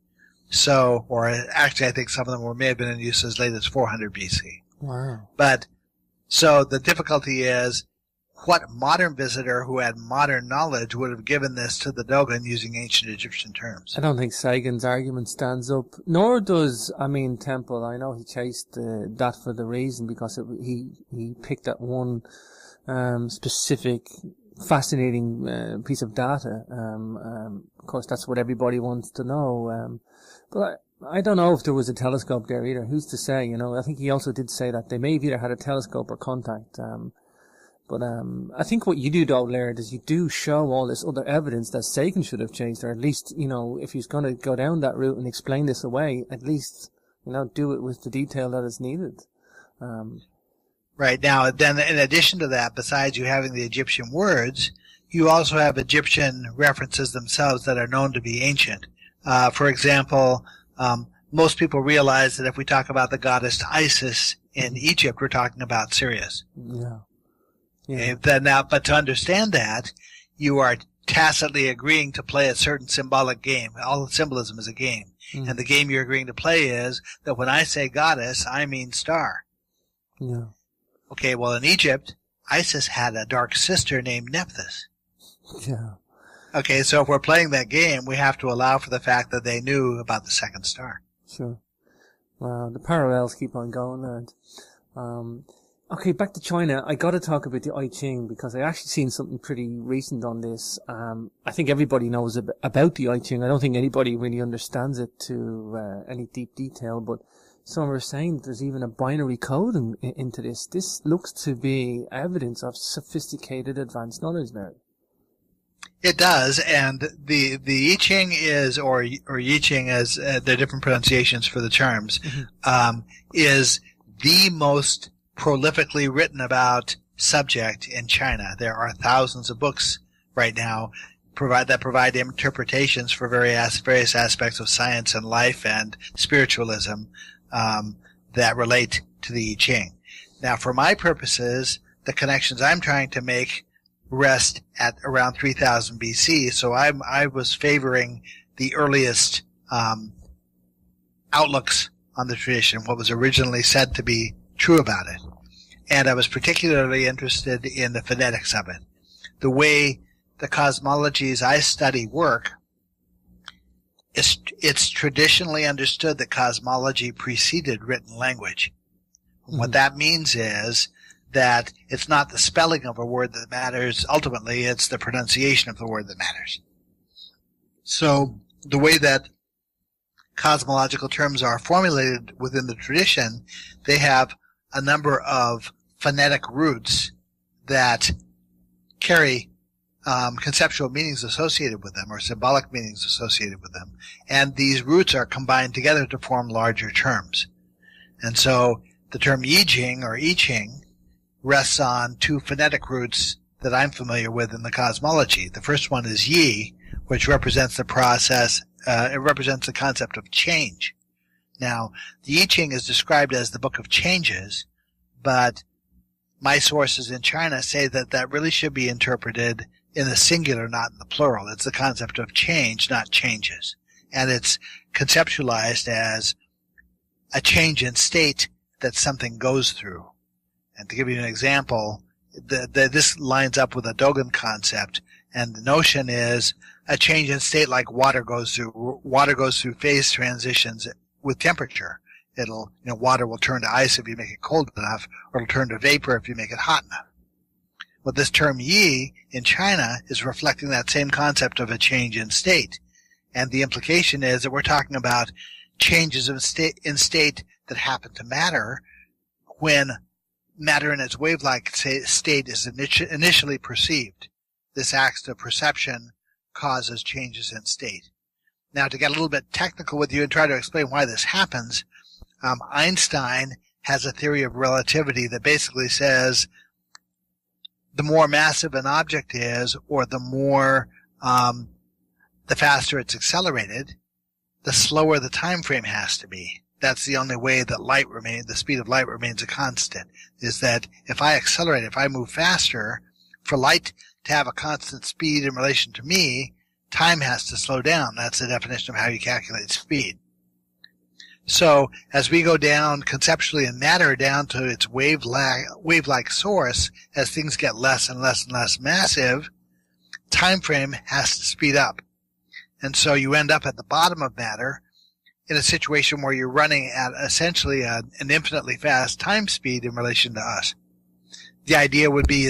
[SPEAKER 2] So, or actually I think some of them may have been in use as late as 400 BC.
[SPEAKER 1] Wow.
[SPEAKER 2] But, so the difficulty is, what modern visitor who had modern knowledge would have given this to the Dogon using ancient Egyptian terms?
[SPEAKER 1] I don't think Sagan's argument stands up, nor does, Temple. I know he chased that for the reason, because he picked that one specific, fascinating piece of data. Of course, that's what everybody wants to know. But I don't know if there was a telescope there either. Who's to say? I think he also did say that they may have either had a telescope or contact. But I think what you do, though, Laird, is you do show all this other evidence that Sagan should have changed, or at least, if he's going to go down that route and explain this away, at least, do it with the detail that is needed.
[SPEAKER 2] Right. Now, then, in addition to that, besides you having the Egyptian words, you also have Egyptian references themselves that are known to be ancient. For example, most people realize that if we talk about the goddess Isis in Egypt, we're talking about Sirius.
[SPEAKER 1] Yeah.
[SPEAKER 2] Yeah. But to understand that, you are tacitly agreeing to play a certain symbolic game. All symbolism is a game. Mm. And the game you're agreeing to play is that when I say goddess, I mean star.
[SPEAKER 1] Yeah.
[SPEAKER 2] Okay, well, in Egypt, Isis had a dark sister named Nephthys.
[SPEAKER 1] Yeah.
[SPEAKER 2] Okay, so if we're playing that game, we have to allow for the fact that they knew about the second star.
[SPEAKER 1] Sure. Wow, the parallels keep on going, Laird. Okay, back to China. I got to talk about the I Ching because I actually seen something pretty recent on this. I think everybody knows about the I Ching. I don't think anybody really understands it to any deep detail, but some are saying that there's even a binary code into this. This looks to be evidence of sophisticated advanced knowledge there.
[SPEAKER 2] It does, and the I Ching is, or I Ching as they're different pronunciations for the terms, is the most prolifically written about subject in China. There are thousands of books right now that provide interpretations for various aspects of science and life and spiritualism that relate to the I Ching. Now, for my purposes, the connections I'm trying to make rest at around 3000 BC, so I was favoring the earliest outlooks on the tradition, what was originally said to be true about it. And I was particularly interested in the phonetics of it. The way the cosmologies I study work, it's traditionally understood that cosmology preceded written language. Mm-hmm. What that means is that it's not the spelling of a word that matters. Ultimately, it's the pronunciation of the word that matters. So the way that cosmological terms are formulated within the tradition, they have a number of phonetic roots that carry conceptual meanings associated with them, or symbolic meanings associated with them. And these roots are combined together to form larger terms. And so the term Yijing or I Ching rests on two phonetic roots that I'm familiar with in the cosmology. The first one is Yi, which represents the process, it represents the concept of change. Now, the I Ching is described as the book of changes, but my sources in China say that that really should be interpreted in the singular, not in the plural. It's the concept of change, not changes. And it's conceptualized as a change in state that something goes through. And to give you an example, this lines up with a Dogon concept, and the notion is a change in state like water goes through phase transitions with temperature. Water will turn to ice if you make it cold enough, or it'll turn to vapor if you make it hot enough. Well, this term Yi in China is reflecting that same concept of a change in state. And the implication is that we're talking about changes in state that happen to matter when matter in its wave-like state is initially perceived. This act of perception causes changes in state. Now, to get a little bit technical with you and try to explain why this happens, Einstein has a theory of relativity that basically says the more massive an object is, or the faster it's accelerated, the slower the time frame has to be. That's the only way that the speed of light remains a constant, is that if I move faster, for light to have a constant speed in relation to me, time has to slow down. That's the definition of how you calculate speed. So as we go down conceptually in matter down to its wave-like source, as things get less and less and less massive, time frame has to speed up. And so you end up at the bottom of matter in a situation where you're running at essentially an infinitely fast time speed in relation to us. The idea would be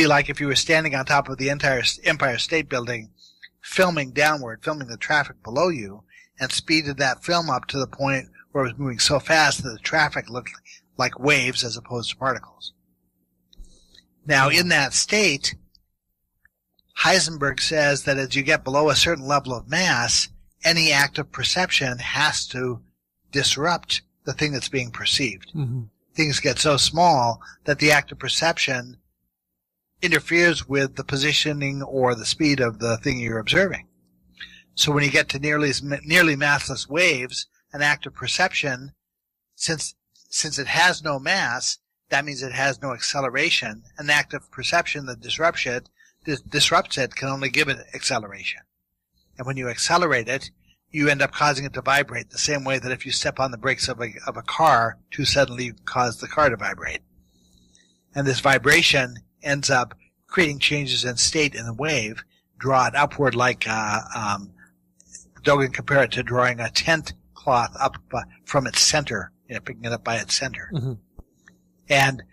[SPEAKER 2] like if you were standing on top of the entire Empire State Building, filming downward, filming the traffic below you, and speeded that film up to the point where it was moving so fast that the traffic looked like waves as opposed to particles. Now, in that state, Heisenberg says that as you get below a certain level of mass, any act of perception has to disrupt the thing that's being perceived. Mm-hmm. Things get so small that the act of perception interferes with the positioning or the speed of the thing you're observing. So when you get to nearly massless waves, an act of perception, since it has no mass, that means it has no acceleration. An act of perception that disrupts it can only give it acceleration. And when you accelerate it, you end up causing it to vibrate the same way that if you step on the brakes of a car too suddenly, you cause the car to vibrate. And this vibration ends up creating changes in state in the wave, draw it upward like Dogon compared it to drawing a tent cloth up from its center, picking it up by its center. Mm-hmm. And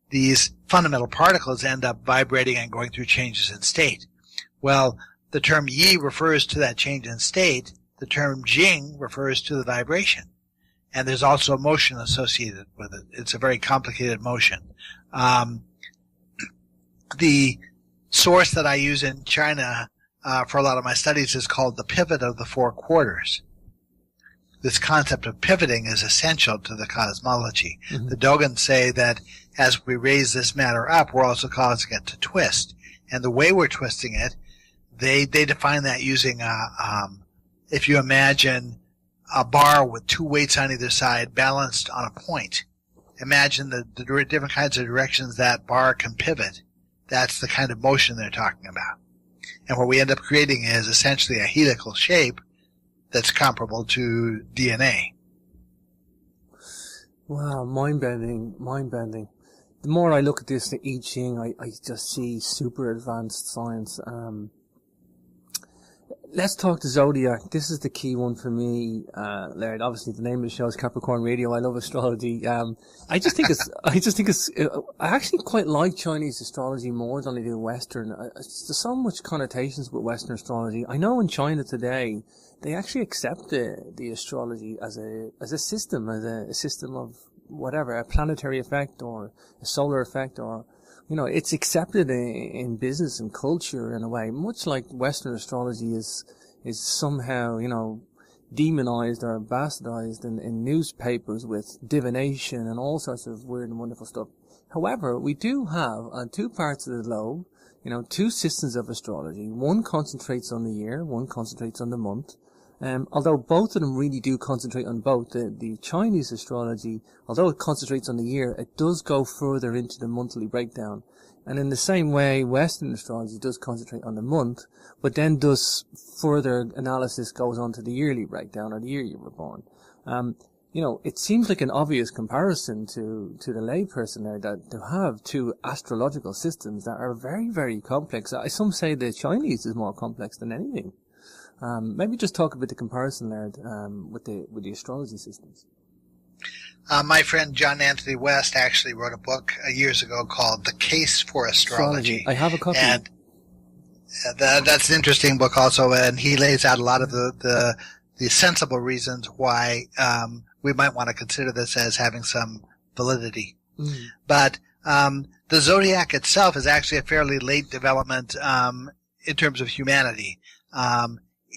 [SPEAKER 2] these fundamental particles end up vibrating and going through changes in state. Well, the term yi refers to that change in state. The term jing refers to the vibration. And there's also a motion associated with it. It's a very complicated motion. The source that I use in China for a lot of my studies is called the pivot of the four quarters. This concept of pivoting is essential to the cosmology. Mm-hmm. The Dogons say that as we raise this matter up, we're also causing it to twist. And the way we're twisting it, they define that using if you imagine a bar with two weights on either side balanced on a point. Imagine the different kinds of directions that bar can pivot. That's the kind of motion they're talking about. And what we end up creating is essentially a helical shape that's comparable to DNA.
[SPEAKER 1] Wow, mind-bending. The more I look at this, the I Ching, I just see super advanced science. Let's talk the zodiac. This is the key one for me, Laird. Obviously, the name of the show is Capricorn Radio. I love astrology. I actually quite like Chinese astrology more than I do Western. There's so much connotations with Western astrology. I know in China today, they actually accept the astrology as a system of whatever, a planetary effect or a solar effect, or it's accepted in business and culture in a way, much like Western astrology is somehow, demonized or bastardized in newspapers with divination and all sorts of weird and wonderful stuff. However, we do have on two parts of the globe, two systems of astrology. One concentrates on the year, one concentrates on the month. Although both of them really do concentrate on both. The Chinese astrology, although it concentrates on the year, it does go further into the monthly breakdown. And in the same way, Western astrology does concentrate on the month, but then does further analysis goes on to the yearly breakdown, or the year you were born. It seems like an obvious comparison to the layperson there, that to have two astrological systems that are very, very complex. Some say the Chinese is more complex than anything. Maybe just talk about the comparison there with the astrology systems.
[SPEAKER 2] My friend John Anthony West actually wrote a book years ago called The Case for Astrology.
[SPEAKER 1] I have a copy.
[SPEAKER 2] And that's an interesting book also, and he lays out a lot of the sensible reasons why we might want to consider this as having some validity. Mm. But the zodiac itself is actually a fairly late development in terms of humanity.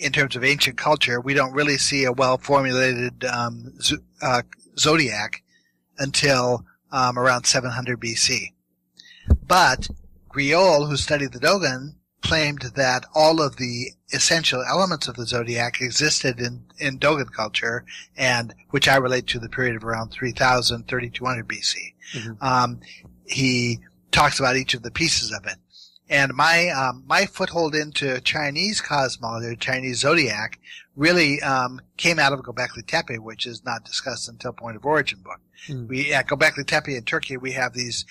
[SPEAKER 2] In terms of ancient culture, we don't really see a well-formulated zodiac until around 700 BC. But Griol, who studied the Dogon, claimed that all of the essential elements of the zodiac existed in Dogon culture, and which I relate to the period of around 3000, 3200 BC. Mm-hmm. He talks about each of the pieces of it. And my foothold into Chinese cosmology, or Chinese zodiac, really came out of Gobekli Tepe, which is not discussed until Point of Origin book. Mm. At Gobekli Tepe in Turkey, we have these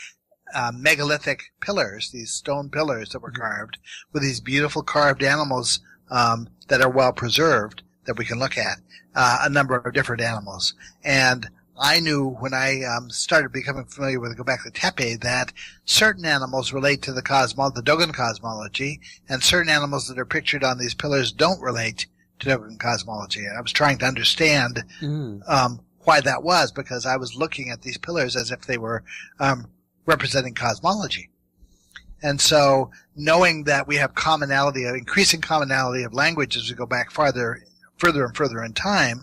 [SPEAKER 2] megalithic pillars, these stone pillars that were carved, with these beautiful carved animals that are well preserved that we can look at, a number of different animals. And I knew when I started becoming familiar with Gobekli Tepe that certain animals relate to the Dogon cosmology, and certain animals that are pictured on these pillars don't relate to Dogon cosmology. And I was trying to understand why that was, because I was looking at these pillars as if they were representing cosmology. And so, knowing that we have increasing commonality of language as we go back further and further in time,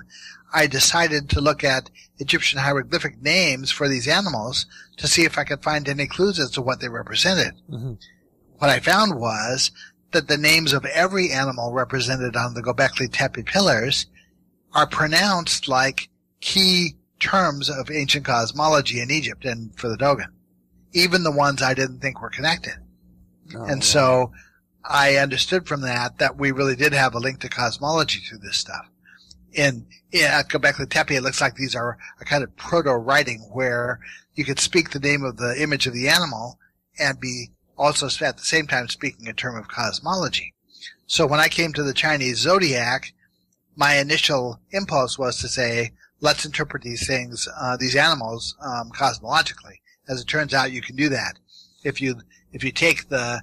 [SPEAKER 2] I decided to look at Egyptian hieroglyphic names for these animals to see if I could find any clues as to what they represented. Mm-hmm. What I found was that the names of every animal represented on the Gobekli Tepe pillars are pronounced like key terms of ancient cosmology in Egypt and for the Dogon, even the ones I didn't think were connected. So I understood from that we really did have a link to cosmology through this stuff. At Gobekli Tepe, it looks like these are a kind of proto-writing where you could speak the name of the image of the animal and be also at the same time speaking a term of cosmology. So when I came to the Chinese zodiac, my initial impulse was to say, let's interpret these things, these animals, cosmologically. As it turns out, you can do that. If you take the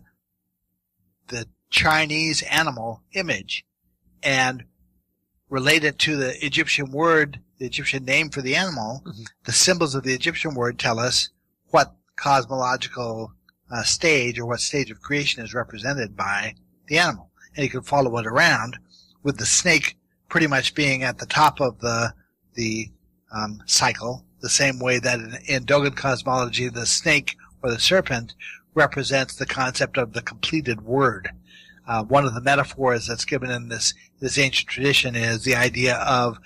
[SPEAKER 2] Chinese animal image and relate it to the Egyptian word, the Egyptian name for the animal, the symbols of the Egyptian word tell us what cosmological stage or what stage of creation is represented by the animal. And you can follow it around with the snake pretty much being at the top of the cycle, the same way that in Dogon cosmology, the snake or the serpent represents the concept of the completed word. One of the metaphors that's given in this ancient tradition is the idea of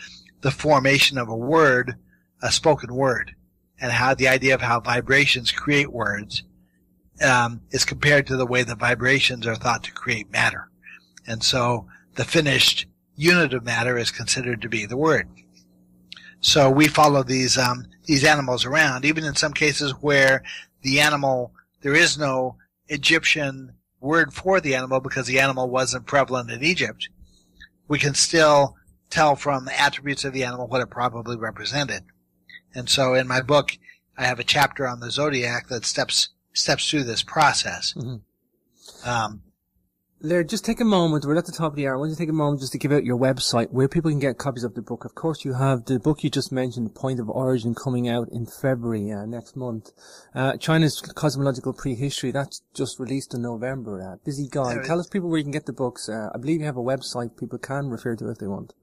[SPEAKER 2] the formation of a word, a spoken word, and how the idea of how vibrations create words is compared to the way that vibrations are thought to create matter. And so the finished unit of matter is considered to be the word. So we follow these animals around, even in some cases where the animal, there is no Egyptian word for the animal because the animal wasn't prevalent in Egypt. We can still tell from the attributes of the animal what it probably represented. And so in my book, I have a chapter on the zodiac that steps through this process.
[SPEAKER 1] Laird, just take a moment. We're at the top of the hour. I want you to take a moment just to give out your website where people can get copies of the book. Of course, you have the book you just mentioned, Point of Origin, coming out in February next month. China's Cosmological Prehistory, that's just released in November. Busy guy. Tell us people where you can get the books. I believe you have a website people can refer to if they want.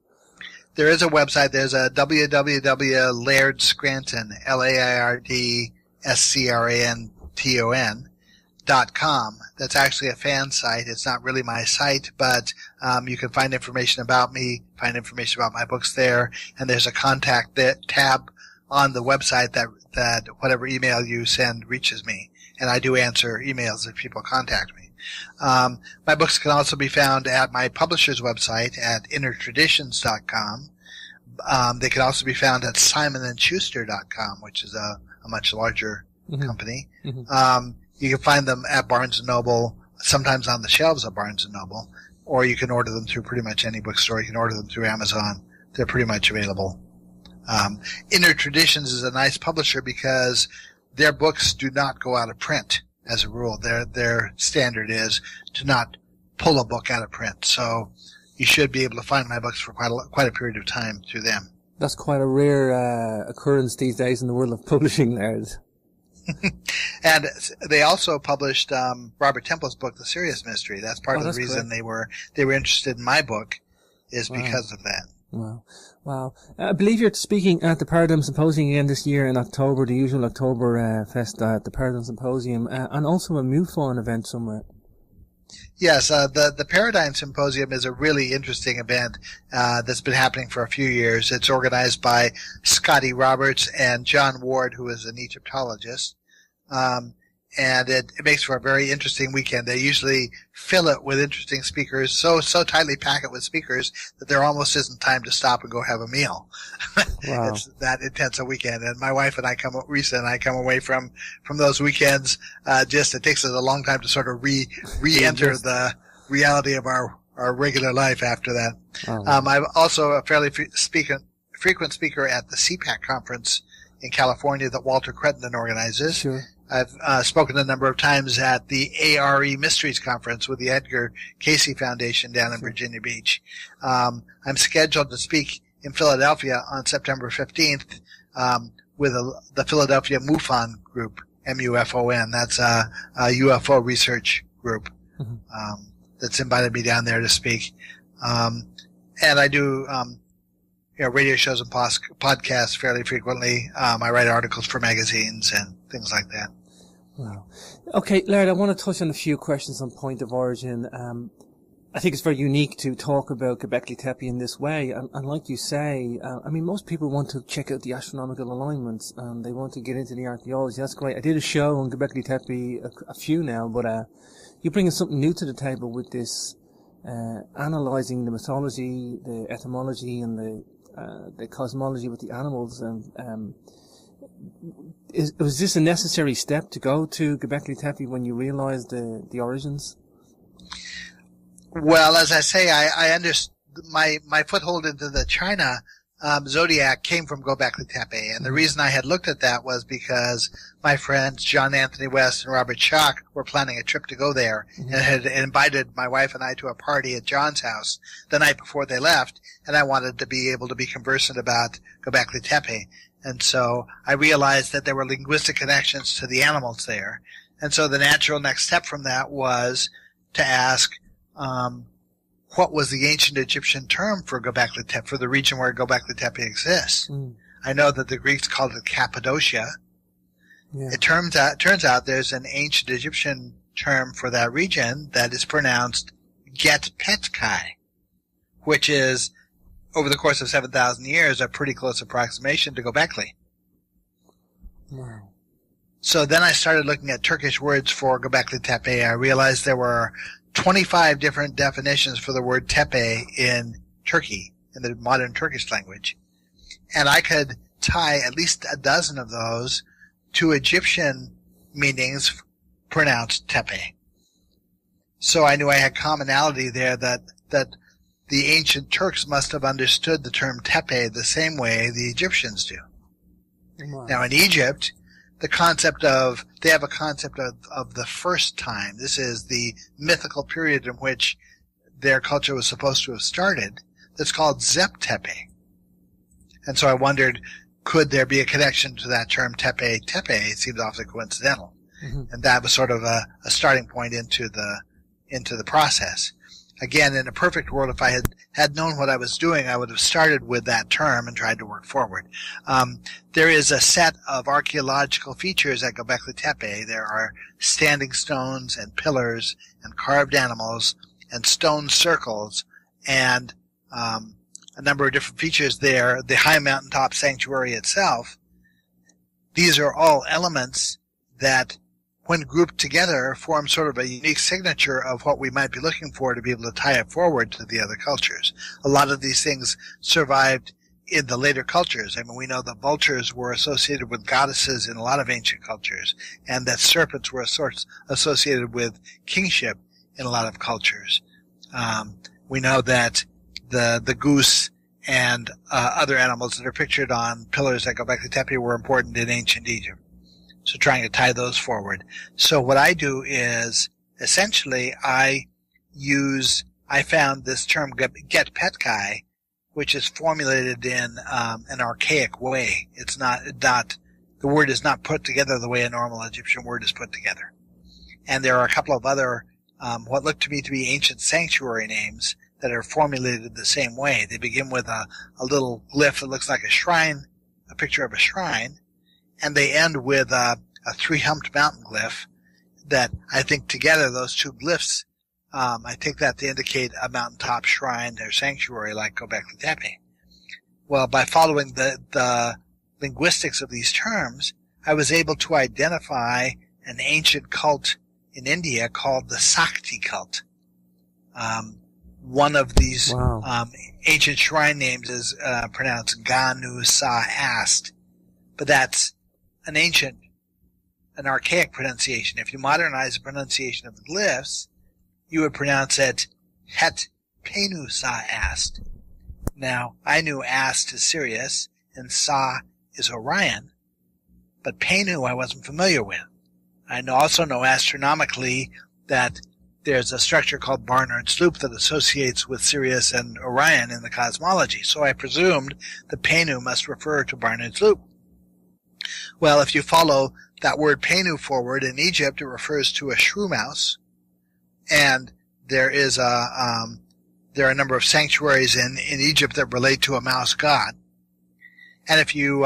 [SPEAKER 2] There is a website. There's a www.Laird Scranton, LairdScranton.com. That's actually a fan site. It's not really my site, but you can find information about me, find information about my books there, and there's a contact tab on the website that whatever email you send reaches me. And I do answer emails if people contact me. My books can also be found at my publisher's website at innertraditions.com. They can also be found at simonandschuster.com, which is a much larger company. You can find them at Barnes & Noble, sometimes on the shelves of Barnes & Noble, or you can order them through pretty much any bookstore. You can order them through Amazon. They're pretty much available. Inner Traditions is a nice publisher because their books do not go out of print as a rule. Their standard is to not pull a book out of print. So you should be able to find my books for quite a period of time through them.
[SPEAKER 1] That's quite a rare occurrence these days in the world of publishing, Laird.
[SPEAKER 2] And they also published Robert Temple's book, The Serious Mystery. That's part of the reason they were interested in my book, is because of that.
[SPEAKER 1] Wow. I believe you're speaking at the Paradigm Symposium again this year in October, the usual October fest at the Paradigm Symposium, and also a MUFON event somewhere.
[SPEAKER 2] Yes, the Paradigm Symposium is a really interesting event that's been happening for a few years. It's organized by Scotty Roberts and John Ward, who is an Egyptologist. And it makes for a very interesting weekend. They usually fill it with interesting speakers, so tightly pack it with speakers that there almost isn't time to stop and go have a meal. Wow. It's that intense a weekend. And my wife and I come away from those weekends, it takes us a long time to sort of re-enter the reality of our regular life after that. I'm also a fairly frequent speaker at the CPAC conference in California that Walter Crittenden organizes.
[SPEAKER 1] Sure.
[SPEAKER 2] I've spoken a number of times at the ARE Mysteries Conference with the Edgar Cayce Foundation down in Virginia Beach. I'm scheduled to speak in Philadelphia on September 15th with the Philadelphia MUFON group, MUFON. That's a UFO research group that's invited me down there to speak. And I do radio shows and podcasts fairly frequently. I write articles for magazines and things like that.
[SPEAKER 1] Wow. Okay, Laird, I want to touch on a few questions on Point of Origin. I think it's very unique to talk about Gobekli Tepe in this way. And like you say, most people want to check out the astronomical alignments and they want to get into the archaeology. That's great. I did a show on Gobekli Tepe, a few now, but you're bringing something new to the table with this, analyzing the mythology, the etymology, and the cosmology with the animals. Was this a necessary step to go to Gobekli Tepe when you realized the origins?
[SPEAKER 2] Well, as I say, I understand my foothold into the China zodiac came from Gobekli Tepe. And the reason I had looked at that was because my friends John Anthony West and Robert Schock were planning a trip to go there and had invited my wife and I to a party at John's house the night before they left. And I wanted to be able to be conversant about Gobekli Tepe. And so I realized that there were linguistic connections to the animals there. And so the natural next step from that was to ask, what was the ancient Egyptian term for Gobekli Tepe, for the region where Gobekli Tepe exists? I know that the Greeks called it Cappadocia. Yeah. It turns out there's an ancient Egyptian term for that region that is pronounced Get Petkai, which is, over the course of 7,000 years, a pretty close approximation to Gobekli.
[SPEAKER 1] Wow. So
[SPEAKER 2] then I started looking at Turkish words for Gobekli Tepe. I realized there were 25 different definitions for the word tepe in Turkey, in the modern Turkish language. And I could tie at least a dozen of those to Egyptian meanings pronounced tepe. So I knew I had commonality there that the ancient Turks must have understood the term tepe the same way the Egyptians do. Wow. Now in Egypt, they have a concept of the first time. This is the mythical period in which their culture was supposed to have started. That's called Zep Tepe. And so I wondered, could there be a connection to that term tepe? Tepe, it seemed awfully coincidental. And that was sort of a starting point into the process. Again, in a perfect world, if I had known what I was doing, I would have started with that term and tried to work forward. There is a set of archaeological features at Gobekli Tepe. There are standing stones and pillars and carved animals and stone circles and a number of different features there. The high mountaintop sanctuary itself. These are all elements that, when grouped together, form sort of a unique signature of what we might be looking for to be able to tie it forward to the other cultures. A lot of these things survived in the later cultures. I mean, we know that vultures were associated with goddesses in a lot of ancient cultures, and that serpents were associated with kingship in a lot of cultures. We know that the goose and other animals that are pictured on pillars at Gobekli Tepe were important in ancient Egypt. So trying to tie those forward. So what I do is, essentially, I found this term Get Petkai, which is formulated in an archaic way. It's not, the word is not put together the way a normal Egyptian word is put together. And there are a couple of other, what look to me to be ancient sanctuary names that are formulated the same way. They begin with a little glyph that looks like a shrine, a picture of a shrine, and they end with a three-humped mountain glyph that I think together, those two glyphs, I take that to indicate a mountaintop shrine or sanctuary like Gobekli Tepe. Well, by following the linguistics of these terms, I was able to identify an ancient cult in India called the Sakti cult. One of these ancient shrine names is pronounced Ganu Sa Ast, but that's an archaic pronunciation. If you modernize the pronunciation of the glyphs, you would pronounce it Het Penu Sa Ast. Now, I knew Ast is Sirius and Sa is Orion, but Penu I wasn't familiar with. I also know astronomically that there's a structure called Barnard's Loop that associates with Sirius and Orion in the cosmology, so I presumed the Penu must refer to Barnard's Loop. Well, if you follow that word Penu forward, in Egypt it refers to a shrew mouse, and there are a number of sanctuaries in Egypt that relate to a mouse god. And if you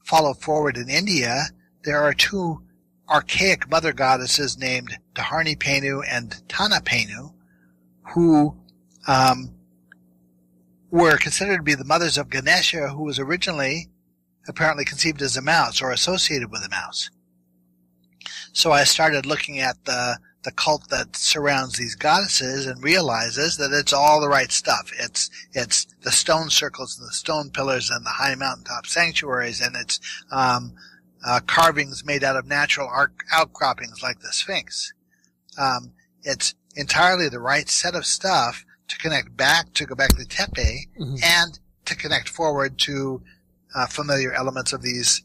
[SPEAKER 2] follow forward in India, there are two archaic mother goddesses named Dharni Penu and Tana Penu, who were considered to be the mothers of Ganesha, who was originally apparently conceived as a mouse or associated with a mouse. So I started looking at the cult that surrounds these goddesses and realizes that it's all the right stuff. It's the stone circles and the stone pillars and the high mountaintop sanctuaries, and it's carvings made out of natural outcroppings like the Sphinx. It's entirely the right set of stuff to connect back to Gobekli Tepe and to connect forward to familiar elements of these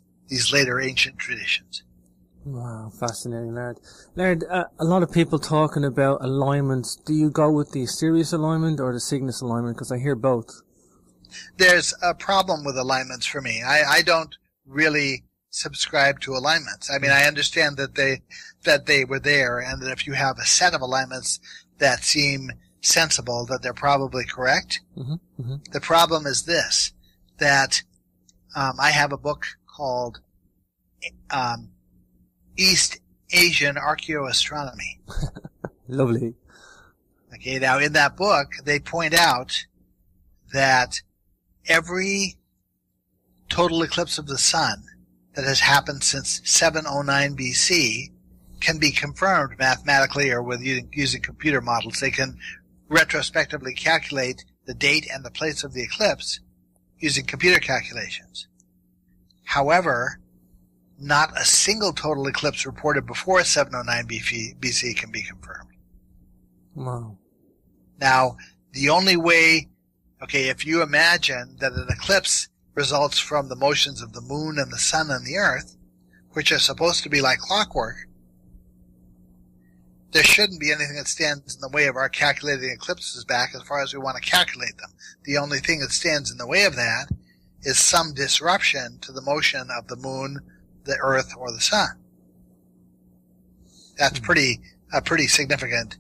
[SPEAKER 2] later ancient traditions.
[SPEAKER 1] Wow, fascinating, Laird. Laird, a lot of people talking about alignments. Do you go with the Sirius alignment or the Cygnus alignment? Because I hear both.
[SPEAKER 2] There's a problem with alignments for me. I don't really subscribe to alignments. I mean, I understand that they were there, and that if you have a set of alignments that seem sensible, that they're probably correct.
[SPEAKER 1] Mm-hmm, mm-hmm.
[SPEAKER 2] The problem is this, that I have a book called East Asian Archaeoastronomy.
[SPEAKER 1] Lovely.
[SPEAKER 2] Okay, now in that book, they point out that every total eclipse of the sun that has happened since 709 BC can be confirmed mathematically or with using computer models. They can retrospectively calculate the date and the place of the eclipse using computer calculations. However, not a single total eclipse reported before 709 BC can be confirmed.
[SPEAKER 1] Wow.
[SPEAKER 2] Now, the only way, okay, if you imagine that an eclipse results from the motions of the moon and the sun and the earth, which are supposed to be like clockwork, there shouldn't be anything that stands in the way of our calculating eclipses back as far as we want to calculate them. The only thing that stands in the way of that is some disruption to the motion of the moon, the earth, or the sun. That's a pretty significant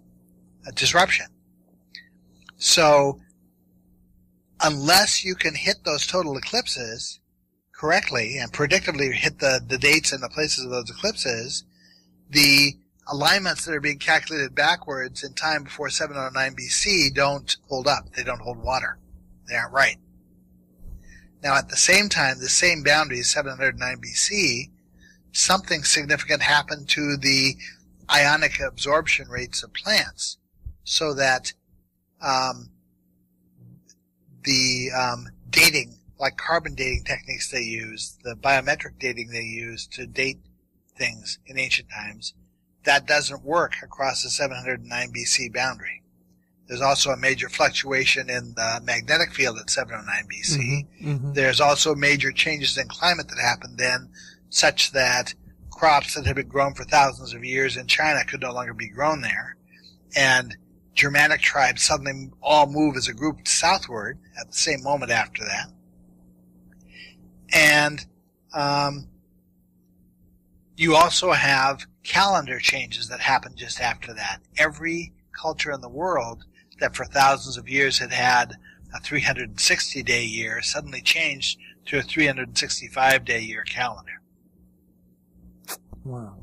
[SPEAKER 2] disruption. So, unless you can hit those total eclipses correctly and predictably hit the dates and the places of those eclipses, the alignments that are being calculated backwards in time before 709 BC don't hold up. They don't hold water. They aren't right. Now, at the same time, the same boundary, 709 BC, something significant happened to the ionic absorption rates of plants, so that dating, like carbon dating techniques they use, the biometric dating they use to date things in ancient times, that doesn't work across the 709 BC boundary. There's also a major fluctuation in the magnetic field at 709 BC.
[SPEAKER 1] Mm-hmm, mm-hmm.
[SPEAKER 2] There's also major changes in climate that happened then, such that crops that had been grown for thousands of years in China could no longer be grown there. And Germanic tribes suddenly all move as a group southward at the same moment after that. And you also have calendar changes that happen just after that. Every culture in the world that for thousands of years had had a 360-day year suddenly changed to a 365-day year calendar.
[SPEAKER 1] Wow.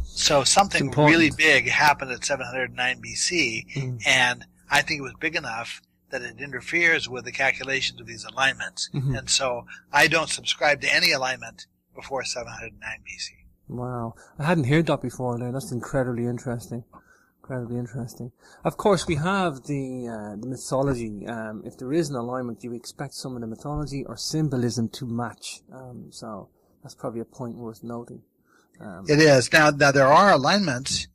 [SPEAKER 2] So something really big happened at 709 BC, and I think it was big enough that it interferes with the calculations of these alignments. Mm-hmm. And so I don't subscribe to any alignment before 709 BC.
[SPEAKER 1] Wow. I hadn't heard that before, Laird. That's incredibly interesting. Incredibly interesting. Of course, we have the mythology. If there is an alignment, you expect some of the mythology or symbolism to match. So that's probably a point worth noting.
[SPEAKER 2] It is. Now there are alignments,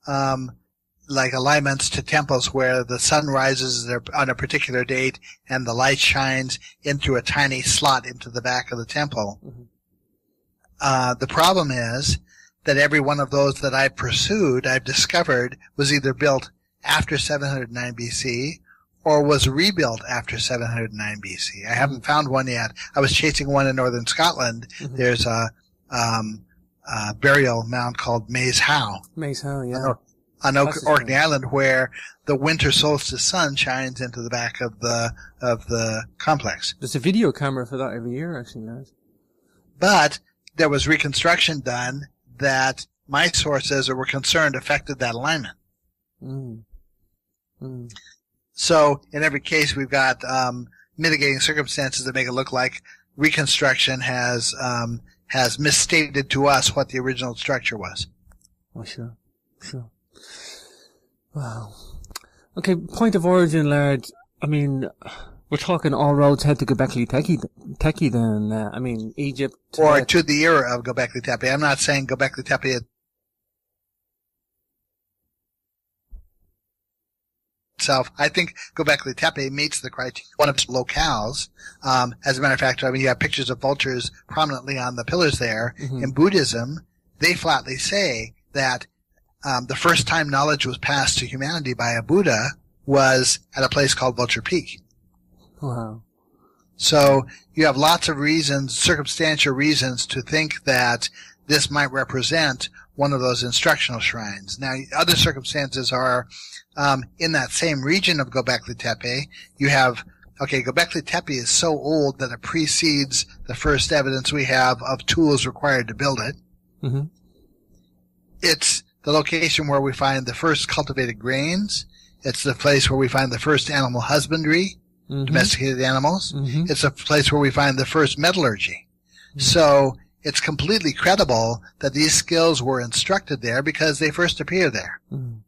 [SPEAKER 2] like alignments to temples where the sun rises on a particular date and the light shines into a tiny slot into the back of the temple. Mm-hmm. The problem is that every one of those that I've pursued, I've discovered, was either built after 709 BC or was rebuilt after 709 BC. I haven't found one yet. I was chasing one in northern Scotland. Mm-hmm. There's a burial mound called Maze How.
[SPEAKER 1] Maze How, yeah.
[SPEAKER 2] On Orkney Island, where the winter solstice sun shines into the back of the complex.
[SPEAKER 1] There's a video camera for that every year, actually, Laird.
[SPEAKER 2] But there was reconstruction done that my sources were concerned affected that alignment. So in every case, we've got mitigating circumstances that make it look like reconstruction has misstated to us what the original structure was.
[SPEAKER 1] Oh, sure. Wow. Okay, point of origin, Laird. I mean, we're talking all roads head to Gobekli Tepe then. I mean, Egypt. Tibet.
[SPEAKER 2] Or to the era of Gobekli Tepe. I'm not saying Gobekli Tepe itself, I think Gobekli Tepe meets the criteria. One of its locales. As a matter of fact, I mean, you have pictures of vultures prominently on the pillars there.
[SPEAKER 1] Mm-hmm.
[SPEAKER 2] In Buddhism, they flatly say that the first time knowledge was passed to humanity by a Buddha was at a place called Vulture Peak.
[SPEAKER 1] Wow.
[SPEAKER 2] So you have lots of reasons, circumstantial reasons, to think that this might represent one of those instructional shrines. Now, other circumstances are in that same region of Gobekli Tepe, you have, Gobekli Tepe is so old that it precedes the first evidence we have of tools required to build it.
[SPEAKER 1] Mm-hmm.
[SPEAKER 2] It's the location where we find the first cultivated grains. It's the place where we find the first animal husbandry,
[SPEAKER 1] mm-hmm.
[SPEAKER 2] domesticated animals.
[SPEAKER 1] Mm-hmm.
[SPEAKER 2] It's a place where we find the first metallurgy. Mm-hmm. So it's completely credible that these skills were instructed there because they first appear there.
[SPEAKER 1] Mm.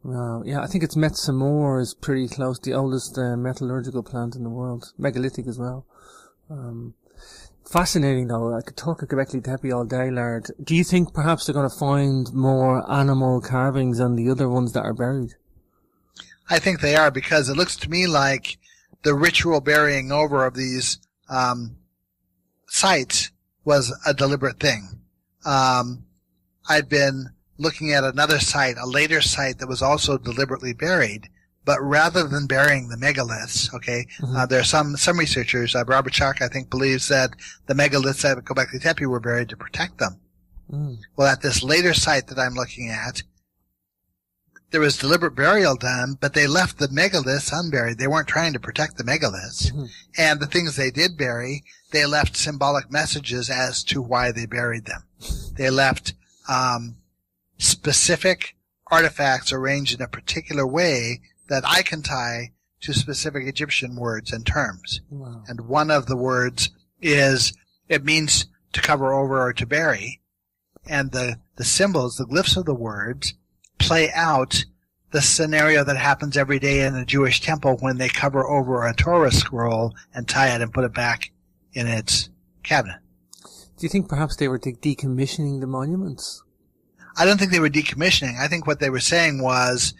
[SPEAKER 1] Wow. Yeah, I think it's Metsamor is pretty close, the oldest metallurgical plant in the world. Megalithic as well. Fascinating though. I could talk about Gobekli Tepe all day, Laird. Do you think perhaps they're going to find more animal carvings than the other ones that are buried?
[SPEAKER 2] I think they are, because it looks to me like the ritual burying over of these sites was a deliberate thing. I'd been looking at another site, a later site that was also deliberately buried, but rather than burying the megaliths,
[SPEAKER 1] Mm-hmm.
[SPEAKER 2] There are some researchers, Robert Schoch, I think, believes that the megaliths at Gobekli Tepe were buried to protect them.
[SPEAKER 1] Mm.
[SPEAKER 2] Well, at this later site that I'm looking at, there was deliberate burial done, but they left the megaliths unburied. They weren't trying to protect the megaliths.
[SPEAKER 1] Mm-hmm.
[SPEAKER 2] And the things they did bury, they left symbolic messages as to why they buried them. They left specific artifacts arranged in a particular way that I can tie to specific Egyptian words and terms.
[SPEAKER 1] Wow.
[SPEAKER 2] And one of the words is, it means to cover over or to bury. And the symbols, the glyphs of the words, play out the scenario that happens every day in a Jewish temple when they cover over a Torah scroll and tie it and put it back in its cabinet.
[SPEAKER 1] Do you think perhaps they were decommissioning the monuments?
[SPEAKER 2] I don't think they were decommissioning. I think what they were saying was,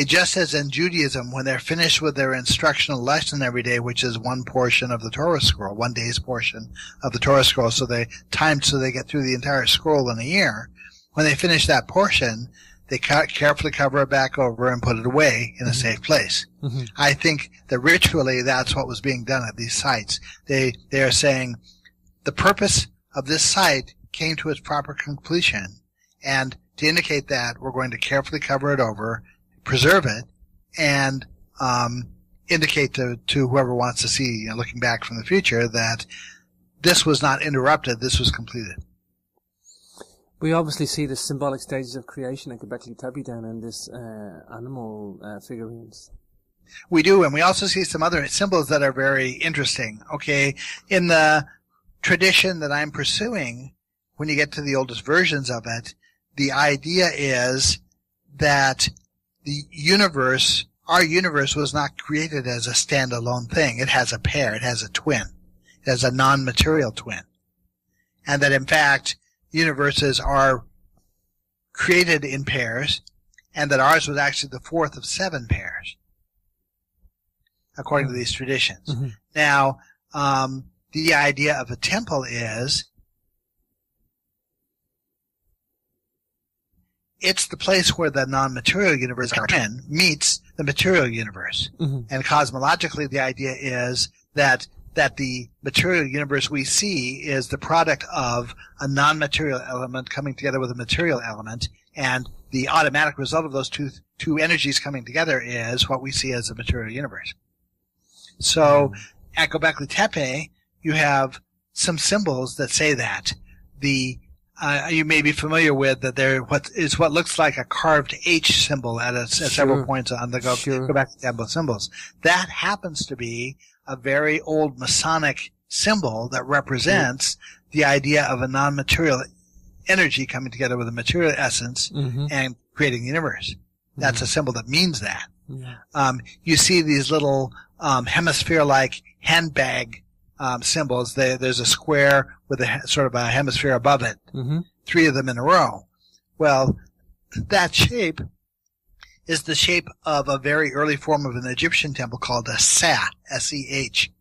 [SPEAKER 2] just as in Judaism, when they're finished with their instructional lesson every day, which is one portion of the Torah scroll, one day's portion of the Torah scroll, so they get through the entire scroll in a year, when they finish that portion, they carefully cover it back over and put it away in a safe place.
[SPEAKER 1] Mm-hmm.
[SPEAKER 2] I think that ritually that's what was being done at these sites. They are saying the purpose of this site came to its proper completion, and to indicate that, we're going to carefully cover it over, preserve it, and indicate to whoever wants to see, looking back from the future, that this was not interrupted, this was completed.
[SPEAKER 1] We obviously see the symbolic stages of creation at Gobekli Tepe down in this animal figurines.
[SPEAKER 2] We do, and we also see some other symbols that are very interesting. In the tradition that I'm pursuing, when you get to the oldest versions of it, the idea is that the universe, our universe, was not created as a standalone thing. It has a pair. It has a twin. It has a non-material twin. And that, in fact, universes are created in pairs, and that ours was actually the fourth of 7 pairs, according to these traditions.
[SPEAKER 1] Mm-hmm.
[SPEAKER 2] Now, the idea of a temple is it's the place where the non-material universe meets the material universe.
[SPEAKER 1] Mm-hmm.
[SPEAKER 2] And cosmologically, the idea is that the material universe we see is the product of a non-material element coming together with a material element, and the automatic result of those two energies coming together is what we see as the material universe. So, at Gobekli Tepe, you have some symbols that say that. You may be familiar with that there what looks like a carved H symbol at several points on the Gobekli Tepe symbols. That happens to be a very old Masonic symbol that represents the idea of a non-material energy coming together with a material essence and creating the universe. That's a symbol that means that.
[SPEAKER 1] Yeah.
[SPEAKER 2] You see these little hemisphere-like handbag symbols. There's a square with a sort of a hemisphere above it. 3 of them in a row. Well, that shape is the shape of a very early form of an Egyptian temple called a seh, S-E-H.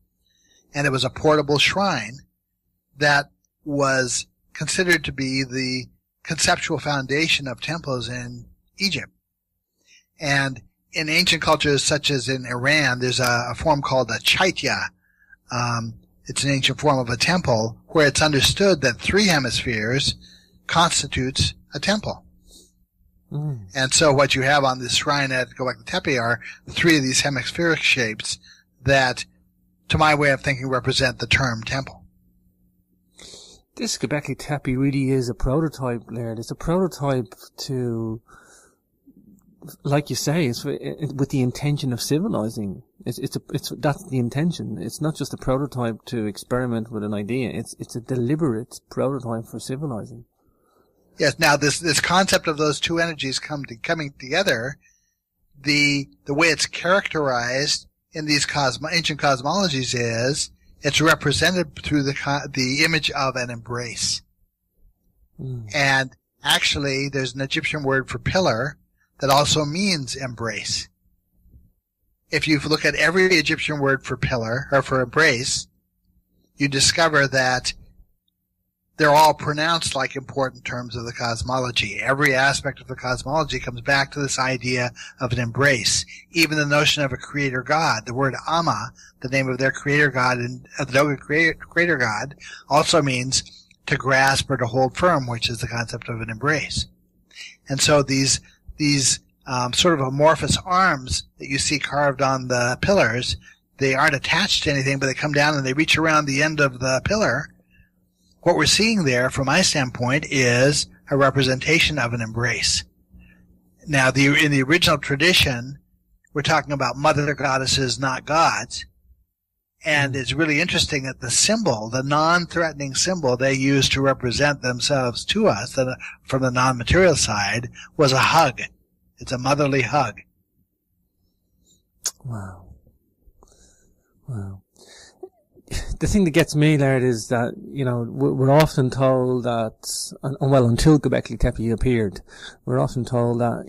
[SPEAKER 2] And it was a portable shrine that was considered to be the conceptual foundation of temples in Egypt. And in ancient cultures such as in Iran, there's a form called a chaitya. It's an ancient form of a temple where it's understood that 3 hemispheres constitutes a temple. Mm. And so what you have on this shrine at Gobekli Tepe are 3 of these hemispheric shapes that, to my way of thinking, represent the term temple.
[SPEAKER 1] This Gobekli Tepe really is a prototype, Laird. It's a prototype to, like you say, it's with the intention of civilizing. That's the intention. It's not just a prototype to experiment with an idea. It's a deliberate prototype for civilizing.
[SPEAKER 2] Yes. Now, this concept of those 2 energies coming together, the way it's characterized in these ancient cosmologies is it's represented through the image of an embrace. Mm. And actually, there's an Egyptian word for pillar that also means embrace. If you look at every Egyptian word for pillar or for embrace, you discover that they're all pronounced like important terms of the cosmology. Every aspect of the cosmology comes back to this idea of an embrace. Even the notion of a creator god, the word Amma, the name of their creator god, and the Dogon creator god, also means to grasp or to hold firm, which is the concept of an embrace. And so these sort of amorphous arms that you see carved on the pillars, they aren't attached to anything, but they come down and they reach around the end of the pillar. What we're seeing there, from my standpoint, is a representation of an embrace. Now, in the original tradition, we're talking about mother goddesses, not gods. And it's really interesting that the symbol, the non-threatening symbol they used to represent themselves to us from the non-material side, was a hug. It's a motherly hug.
[SPEAKER 1] Wow. The thing that gets me, Laird, is that, we're often told that, until Gobekli Tepe appeared, we're often told that,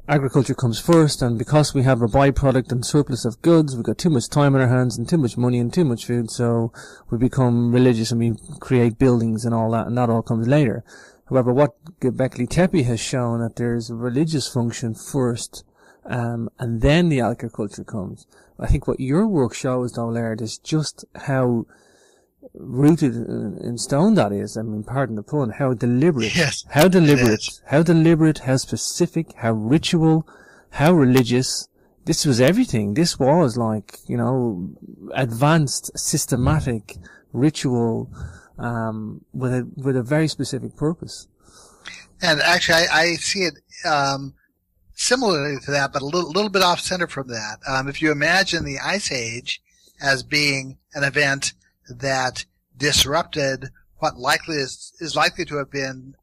[SPEAKER 1] agriculture comes first, and because we have a byproduct and surplus of goods, we've got too much time on our hands and too much money and too much food, so we become religious and we create buildings and all that, and that all comes later. However, what Gobekli Tepe has shown that there's a religious function first, and then the agriculture comes. I think what your work shows, though, Laird, is just how rooted in stone that is. I mean, pardon the pun. How deliberate.
[SPEAKER 2] Yes.
[SPEAKER 1] How deliberate, how specific, how ritual, how religious. This was everything. This was like, advanced, systematic ritual, with a very specific purpose.
[SPEAKER 2] And actually, I see it, similarly to that, but a little bit off center from that. If you imagine the Ice Age as being an event that disrupted what is likely to have been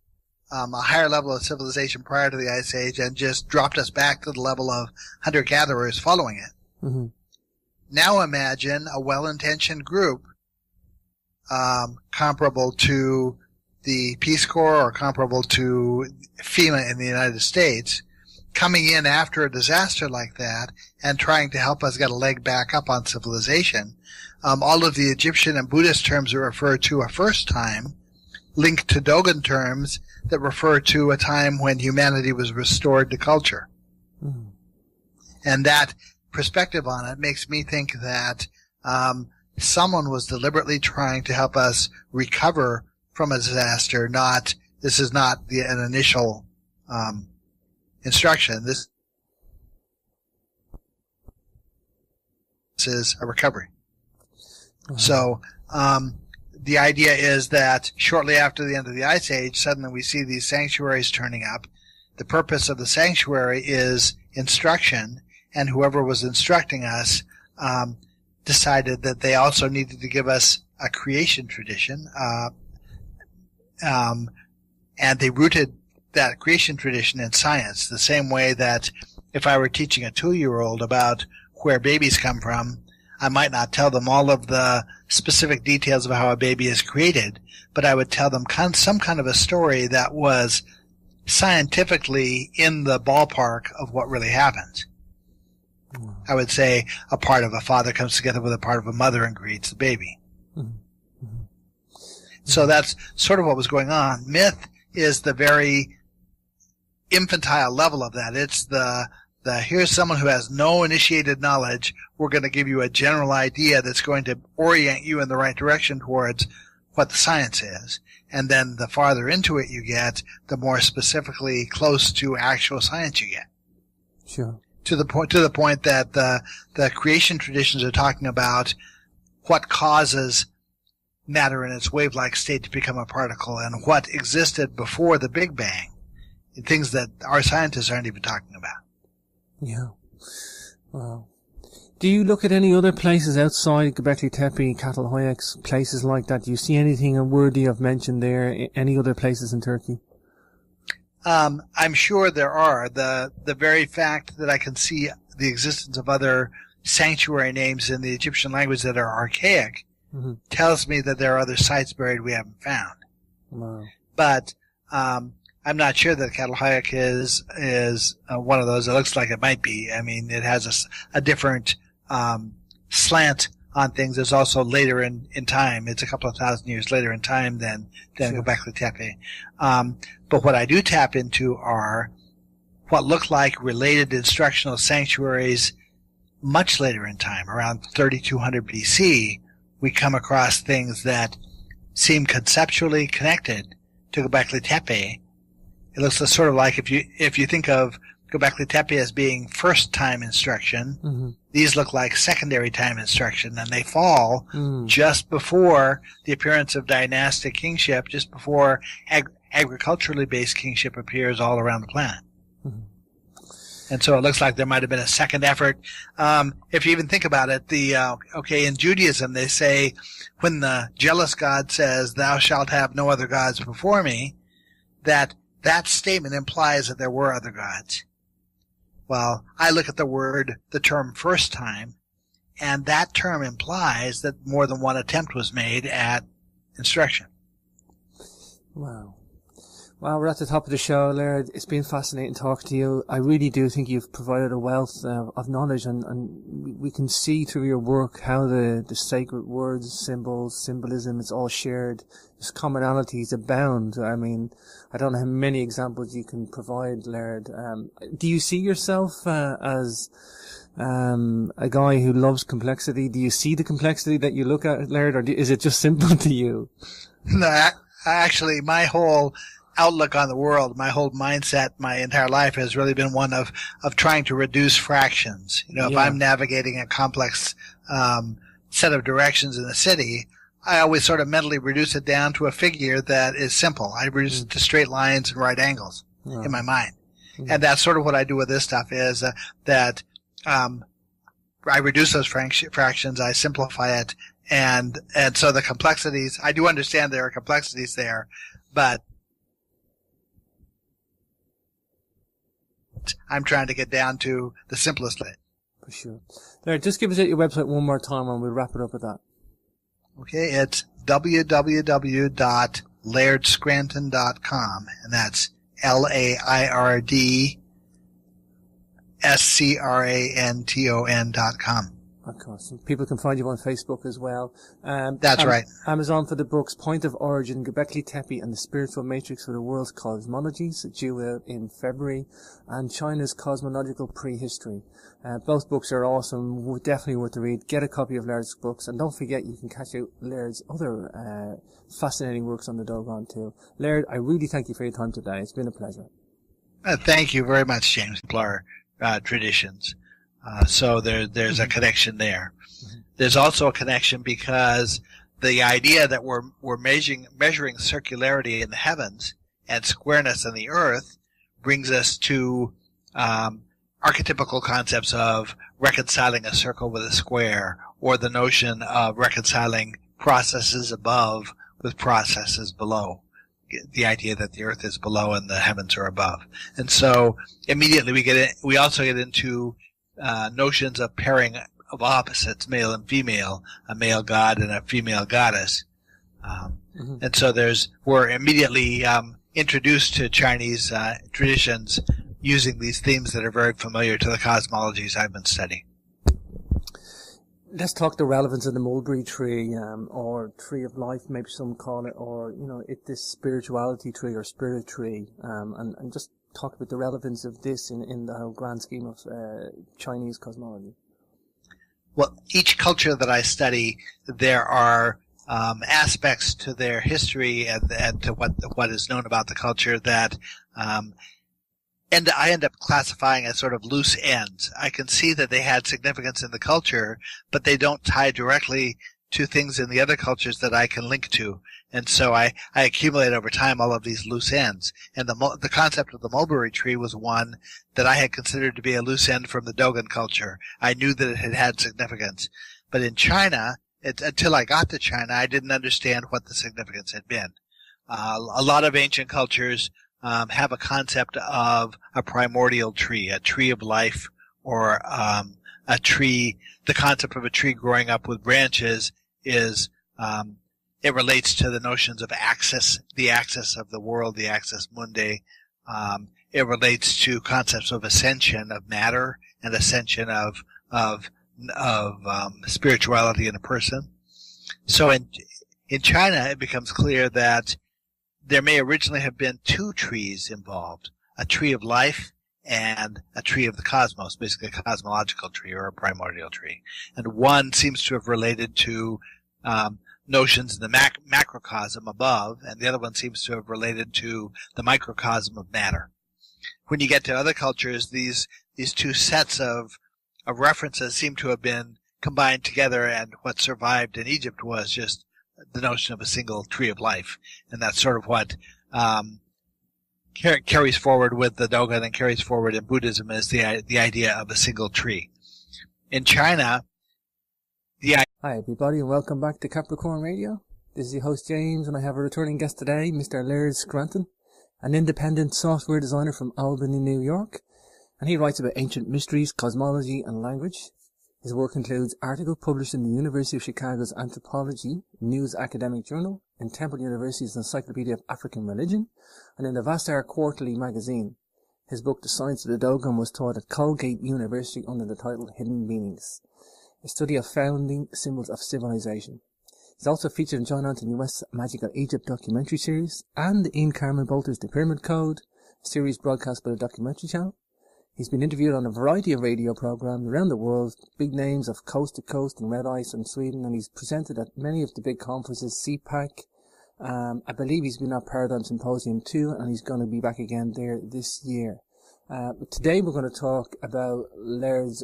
[SPEAKER 2] a higher level of civilization prior to the Ice Age and just dropped us back to the level of hunter-gatherers following it. Mm-hmm. Now imagine a well-intentioned group comparable to the Peace Corps or comparable to FEMA in the United States coming in after a disaster like that and trying to help us get a leg back up on civilization. All of the Egyptian and Buddhist terms that refer to a first time linked to Dogon terms that refer to a time when humanity was restored to culture. Mm-hmm. And that perspective on it makes me think that someone was deliberately trying to help us recover from a disaster, this is not an initial instruction. This is a recovery. Uh-huh. So the idea is that shortly after the end of the Ice Age, suddenly we see these sanctuaries turning up. The purpose of the sanctuary is instruction, and whoever was instructing us decided that they also needed to give us a creation tradition, and they rooted that creation tradition in science, the same way that if I were teaching a 2-year-old about where babies come from, I might not tell them all of the specific details of how a baby is created, but I would tell them some kind of a story that was scientifically in the ballpark of what really happens. I would say a part of a father comes together with a part of a mother and creates the baby. So that's sort of what was going on. Myth is the very infantile level of that. It's the here's someone who has no initiated knowledge. We're going to give you a general idea that's going to orient you in the right direction towards what the science is. And then the farther into it you get, the more specifically close to actual science you get.
[SPEAKER 1] Sure.
[SPEAKER 2] To the point that the creation traditions are talking about what causes matter in its wave-like state to become a particle and what existed before the Big Bang. Things that our scientists aren't even talking about.
[SPEAKER 1] Yeah. Wow. Do you look at any other places outside Gobekli Tepe, Catalhoyuk, places like that? Do you see anything worthy of mention there? Any other places in Turkey?
[SPEAKER 2] I'm sure there are. The very fact that I can see the existence of other sanctuary names in the Egyptian language that are archaic tells me that there are other sites buried we haven't found.
[SPEAKER 1] Wow.
[SPEAKER 2] But I'm not sure that Catalhoyuk is one of those. It looks like it might be. I mean, it has a different slant on things. It's also later in time. It's a couple of thousand years later in time than
[SPEAKER 1] Sure.
[SPEAKER 2] Gobekli Tepe. But what I do tap into are what look like related instructional sanctuaries much later in time, around 3200 BC. We come across things that seem conceptually connected to Gobekli Tepe. It looks sort of like if you think of Gobekli Tepe as being first time instruction, these look like secondary time instruction, and they fall just before the appearance of dynastic kingship, just before agriculturally based kingship appears all around the planet. And so it looks like there might have been a second effort. If you even think about it, in Judaism they say when the jealous God says, "Thou shalt have no other gods before me," that statement implies that there were other gods. Well, I look at the term first time, and that term implies that more than one attempt was made at instruction.
[SPEAKER 1] Wow. Well, we're at the top of the show, Laird. It's been fascinating talking to you. I really do think you've provided a wealth of knowledge, and we can see through your work how the sacred words, symbols, symbolism, it's all shared. There's commonalities abound. I mean, I don't know how many examples you can provide, Laird. Do you see yourself as a guy who loves complexity? Do you see the complexity that you look at, Laird, or is it just simple to you?
[SPEAKER 2] No, actually, my whole outlook on the world, my whole mindset, my entire life has really been one of trying to reduce fractions. If I'm navigating a complex set of directions in the city, I always sort of mentally reduce it down to a figure that is simple. I reduce it to straight lines and right angles in my mind. And that's sort of what I do with this stuff is that I reduce those fractions, I simplify it, and so the complexities, I do understand there are complexities there, but I'm trying to get down to the simplest bit.
[SPEAKER 1] For sure. Laird, just give us your website one more time and we'll wrap it up with that.
[SPEAKER 2] Okay, it's www.lairdscranton.com, and that's LAIRDSCRANTON.com.
[SPEAKER 1] Of course. People can find you on Facebook as well.
[SPEAKER 2] That's right.
[SPEAKER 1] Amazon for the books Point of Origin, Gobekli Tepe and the Spiritual Matrix for the World's Cosmologies, due out in February, and China's Cosmological Prehistory. Both books are awesome, definitely worth the read. Get a copy of Laird's books, and don't forget you can catch out Laird's other fascinating works on the Dogon too. Laird, I really thank you for your time today. It's been a pleasure.
[SPEAKER 2] Thank you very much, James. Our traditions. So there's a connection there. There's also a connection because the idea that we're measuring circularity in the heavens and squareness in the earth brings us to archetypical concepts of reconciling a circle with a square, or the notion of reconciling processes above with processes below. The idea that the earth is below and the heavens are above. And so immediately we also get into notions of pairing of opposites, male and female, a male god and a female goddess. And so we're immediately introduced to Chinese traditions using these themes that are very familiar to the cosmologies I've been studying.
[SPEAKER 1] Let's talk the relevance of the mulberry tree, or tree of life, maybe some call it, or, this spirituality tree or spirit tree, and just talk about the relevance of this in the whole grand scheme of Chinese cosmology.
[SPEAKER 2] Well, each culture that I study, there are aspects to their history and to what is known about the culture that and I end up classifying as sort of loose ends. I can see that they had significance in the culture, but they don't tie directly to things in the other cultures that I can link to. And so I accumulate over time all of these loose ends. And the concept of the mulberry tree was one that I had considered to be a loose end from the Dogon culture. I knew that it had significance. But in China, until I got to China, I didn't understand what the significance had been. A lot of ancient cultures have a concept of a primordial tree, a tree of life, or a tree. The concept of a tree growing up with branches is it relates to the notions of axis, the axis of the world, the axis mundi. It relates to concepts of ascension of matter and ascension of spirituality in a person. So in China, it becomes clear that there may originally have been two trees involved, a tree of life and a tree of the cosmos, basically a cosmological tree or a primordial tree. And one seems to have related to notions in the macrocosm above, and the other one seems to have related to the microcosm of matter. When you get to other cultures, these two sets of references seem to have been combined together, and what survived in Egypt was just the notion of a single tree of life. And that's sort of what carries forward with the Dogon and carries forward in Buddhism is the idea of a single tree. In China,
[SPEAKER 1] Hi everybody and welcome back to Capricorn Radio. This is your host James, and I have a returning guest today, Mr. Laird Scranton, an independent software designer from Albany, New York, and he writes about ancient mysteries, cosmology and language. His work includes articles published in the University of Chicago's Anthropology News Academic Journal, in Temple University's Encyclopedia of African Religion, and in the Vassar Quarterly magazine. His book, The Science of the Dogon, was taught at Colgate University under the title Hidden Meanings, a study of founding symbols of civilization. He's also featured in John Anthony West's Magical Egypt documentary series and Ian Carmen Bolter's The Pyramid Code, a series broadcast by the Documentary Channel. He's been interviewed on a variety of radio programs around the world, big names of Coast to Coast and Red Ice in Sweden, and he's presented at many of the big conferences, CPAC. I believe he's been at Paradigm Symposium too, and he's going to be back again there this year. But today we're going to talk about Laird's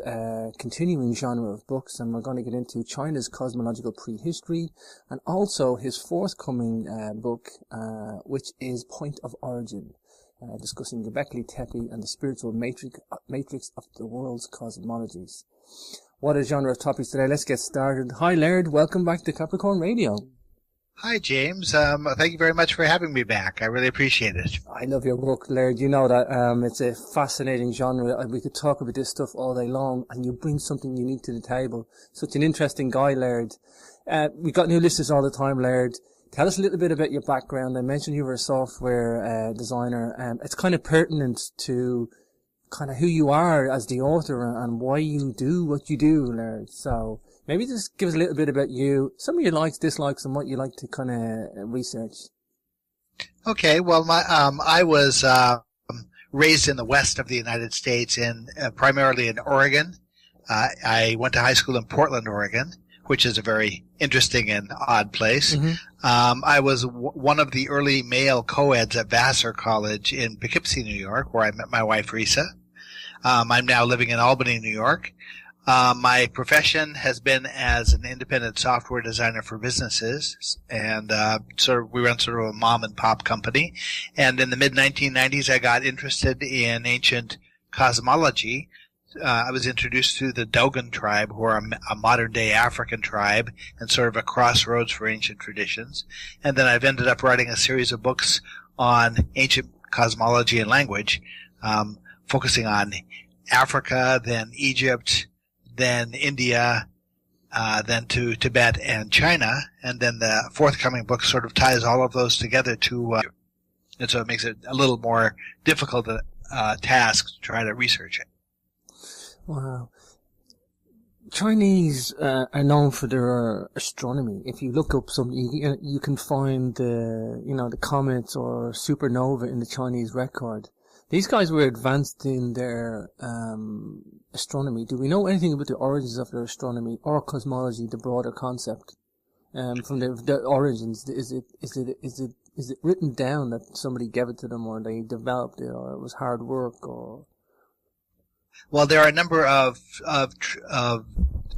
[SPEAKER 1] continuing genre of books, and we're going to get into China's cosmological prehistory, and also his forthcoming book, which is Point of Origin, discussing Gobekli Tepe and the spiritual matrix of the world's cosmologies. What a genre of topics today. Let's get started. Hi Laird, welcome back to Capricorn Radio.
[SPEAKER 2] Hi, James. Thank you very much for having me back. I really appreciate it.
[SPEAKER 1] I love your work, Laird. You know that it's a fascinating genre. We could talk about this stuff all day long, and you bring something unique to the table. Such an interesting guy, Laird. We've got new listeners all the time, Laird. Tell us a little bit about your background. I mentioned you were a software designer. It's kind of pertinent to kind of who you are as the author and why you do what you do, Laird. So maybe just give us a little bit about you, some of your likes, dislikes, and what you like to kind of research.
[SPEAKER 2] Okay, well, I was raised in the west of the United States, primarily in Oregon. I went to high school in Portland, Oregon, which is a very interesting and odd place. Mm-hmm. I was one of the early male co-eds at Vassar College in Poughkeepsie, New York, where I met my wife, Risa. I'm now living in Albany, New York. My profession has been as an independent software designer for businesses, and we run sort of a mom and pop company. And in the mid 1990s, I got interested in ancient cosmology. I was introduced to the Dogon tribe, who are a modern day African tribe and sort of a crossroads for ancient traditions. And then I've ended up writing a series of books on ancient cosmology and language, focusing on Africa, then Egypt, then India, then to Tibet and China, and then the forthcoming book sort of ties all of those together to And so it makes it a little more difficult task to try to research it.
[SPEAKER 1] Wow. Chinese are known for their astronomy. If you look up you can find the comets or supernova in the Chinese record. These guys were advanced in their astronomy. Do we know anything about the origins of their astronomy or cosmology, the broader concept? From the origins, is it written down that somebody gave it to them, or they developed it, or it was hard work, or?
[SPEAKER 2] Well, there are a number of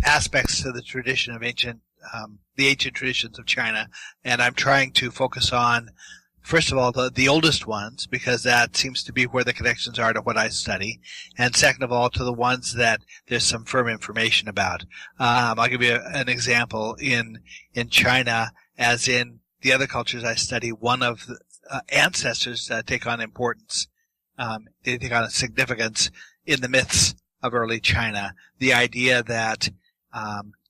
[SPEAKER 2] aspects to the tradition of the ancient traditions of China, and I'm trying to focus on, first of all, the oldest ones, because that seems to be where the connections are to what I study, and second of all, to the ones that there's some firm information about. I'll give you an example. In China, as in the other cultures I study, one of the ancestors take on importance. They take on a significance in the myths of early China. The idea that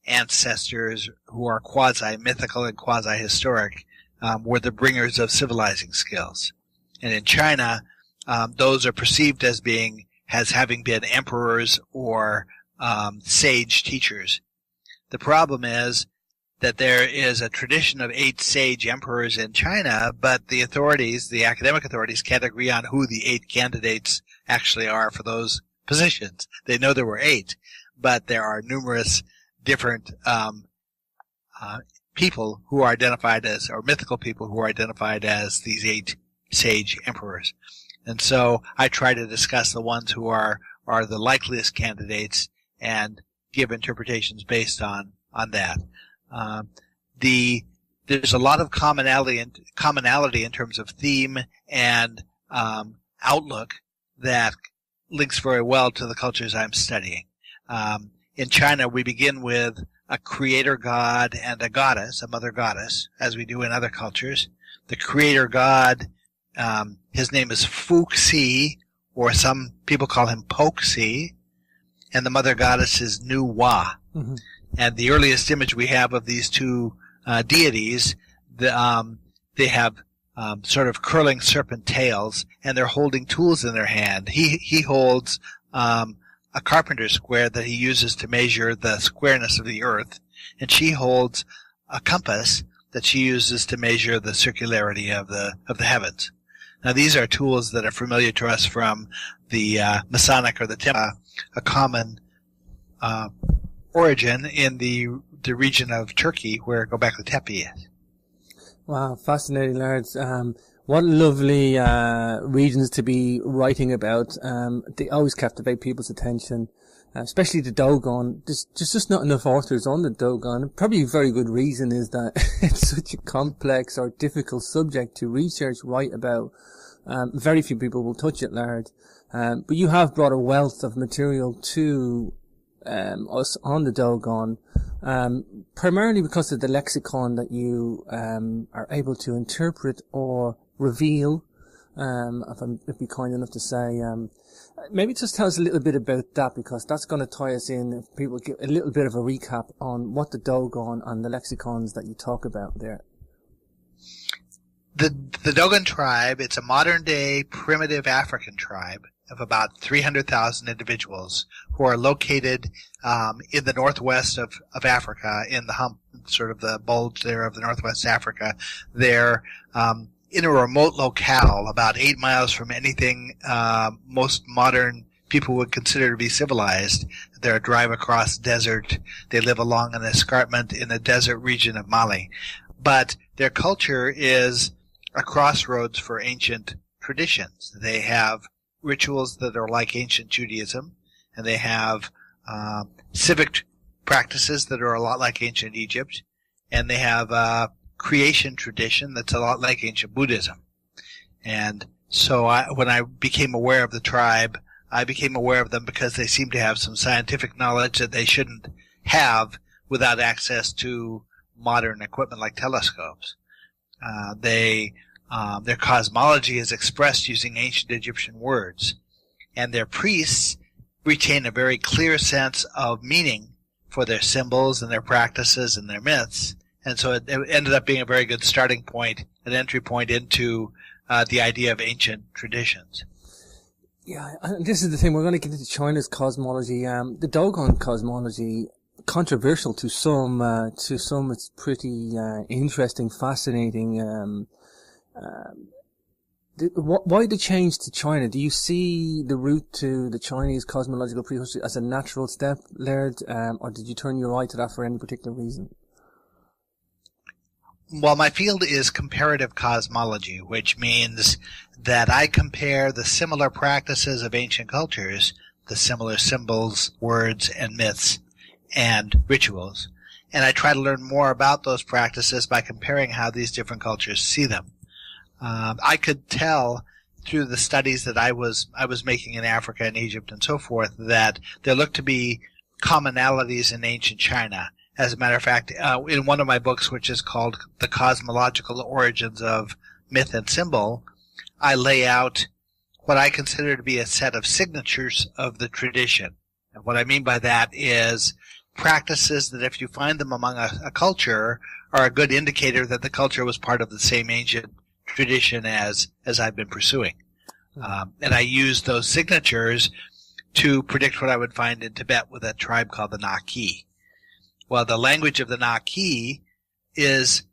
[SPEAKER 2] ancestors who are quasi-mythical and quasi-historic were the bringers of civilizing skills. And in China, those are perceived as having been emperors or sage teachers. The problem is that there is a tradition of 8 sage emperors in China, but the academic authorities, can't agree on who the 8 candidates actually are for those positions. They know there were 8, but there are numerous different people who are identified as, or mythical people who are identified as, these 8 sage emperors. And so I try to discuss the ones who are the likeliest candidates and give interpretations based on that. There's a lot of commonality in terms of theme and outlook that links very well to the cultures I'm studying. In China, we begin with a creator god and a goddess, a mother goddess, as we do in other cultures. The creator god, his name is Fuxi, or some people call him Poxi, and the mother goddess is Nu Wa. Mm-hmm. And the earliest image we have of these two deities, they have sort of curling serpent tails, and they're holding tools in their hand. He holds a carpenter's square that he uses to measure the squareness of the earth, and she holds a compass that she uses to measure the circularity of the heavens. Now, these are tools that are familiar to us from the Masonic or the Temple, a common origin in the region of Turkey where Gobekli Tepe is.
[SPEAKER 1] Wow, fascinating, Laird. What lovely regions to be writing about. They always captivate people's attention, especially the Dogon. There's just not enough authors on the Dogon. Probably a very good reason is that it's such a complex or difficult subject to research, write about. Very few people will touch it, Laird. But you have brought a wealth of material to us on the Dogon, primarily because of the lexicon that you are able to interpret or reveal, if I'd be kind enough to say. Maybe just tell us a little bit about that, because that's going to tie us in. If people give a little bit of a recap on what the Dogon and the lexicons that you talk about there.
[SPEAKER 2] The Dogon tribe, it's a modern-day primitive African tribe of about 300,000 individuals who are located in the northwest of Africa, in the hump, sort of the bulge there of the northwest Africa. They're in a remote locale, about 8 miles from anything most modern people would consider to be civilized. They're a drive across desert. They live along an escarpment in the desert region of Mali. But their culture is a crossroads for ancient traditions. They have rituals that are like ancient Judaism, and they have civic practices that are a lot like ancient Egypt, and they have a creation tradition that's a lot like ancient Buddhism. And so when I became aware of the tribe, I became aware of them because they seem to have some scientific knowledge that they shouldn't have without access to modern equipment like telescopes. Their cosmology is expressed using ancient Egyptian words, and their priests retain a very clear sense of meaning for their symbols and their practices and their myths, and so it ended up being a very good starting point, an entry point into the idea of ancient traditions.
[SPEAKER 1] Yeah, and this is the thing. We're going to get into China's cosmology. The Dogon cosmology, controversial to some. It's pretty interesting, fascinating. Why the change to China? Do you see the route to the Chinese cosmological prehistory as a natural step, Laird, or did you turn your eye to that for any particular reason?
[SPEAKER 2] Well, my field is comparative cosmology, which means that I compare the similar practices of ancient cultures, the similar symbols, words, and myths, and rituals, and I try to learn more about those practices by comparing how these different cultures see them. I could tell through the studies that I was making in Africa and Egypt and so forth that there looked to be commonalities in ancient China. As a matter of fact, in one of my books, which is called The Cosmological Origins of Myth and Symbol, I lay out what I consider to be a set of signatures of the tradition. And what I mean by that is practices that if you find them among a culture are a good indicator that the culture was part of the same ancient tradition as I've been pursuing. And I used those signatures to predict what I would find in Tibet with a tribe called the Naki. Well, the language of the Naki is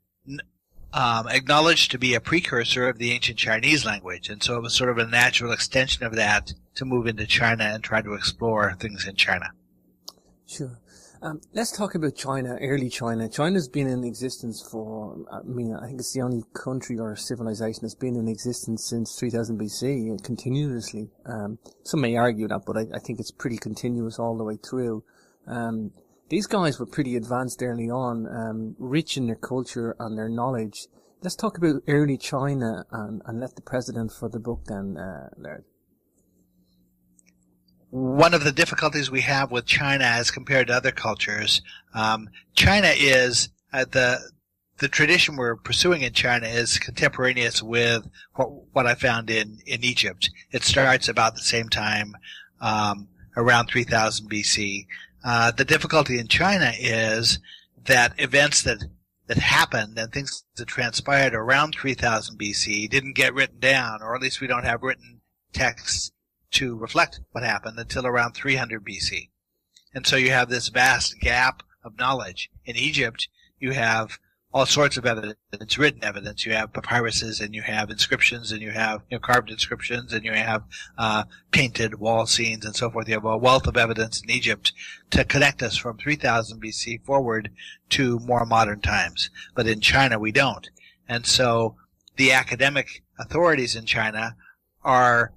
[SPEAKER 2] acknowledged to be a precursor of the ancient Chinese language, and so it was sort of a natural extension of that to move into China and try to explore things in China.
[SPEAKER 1] Sure. Let's talk about China, early China. China's been in existence for, I think it's the only country or civilization that's been in existence since 3000 BC and continuously. Some may argue that, but I think it's pretty continuous all the way through. These guys were pretty advanced early on, rich in their culture and their knowledge. Let's talk about early China and let the president for the book then, Laird.
[SPEAKER 2] One of the difficulties we have with China as compared to other cultures, China is the tradition we're pursuing in China is contemporaneous with what I found in Egypt. It starts about the same time, around 3000 BC. The difficulty in China is that events that happened and things that transpired around 3000 BC didn't get written down, or at least we don't have written texts to reflect what happened until around 300 BC. And so you have this vast gap of knowledge. In Egypt, you have all sorts of evidence, written evidence. You have papyruses, and you have inscriptions, and you have carved inscriptions, and you have painted wall scenes and so forth. You have a wealth of evidence in Egypt to connect us from 3000 BC forward to more modern times. But in China, we don't. And so the academic authorities in China are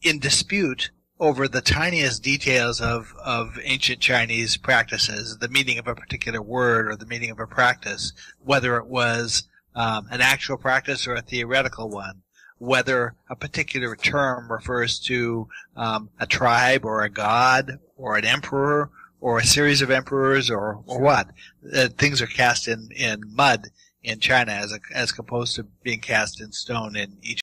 [SPEAKER 2] in dispute over the tiniest details of ancient Chinese practices, the meaning of a particular word or the meaning of a practice, whether it was an actual practice or a theoretical one, whether a particular term refers to a tribe or a god or an emperor or a series of emperors or what. Things are cast in mud in China as opposed to being cast in stone in Egypt.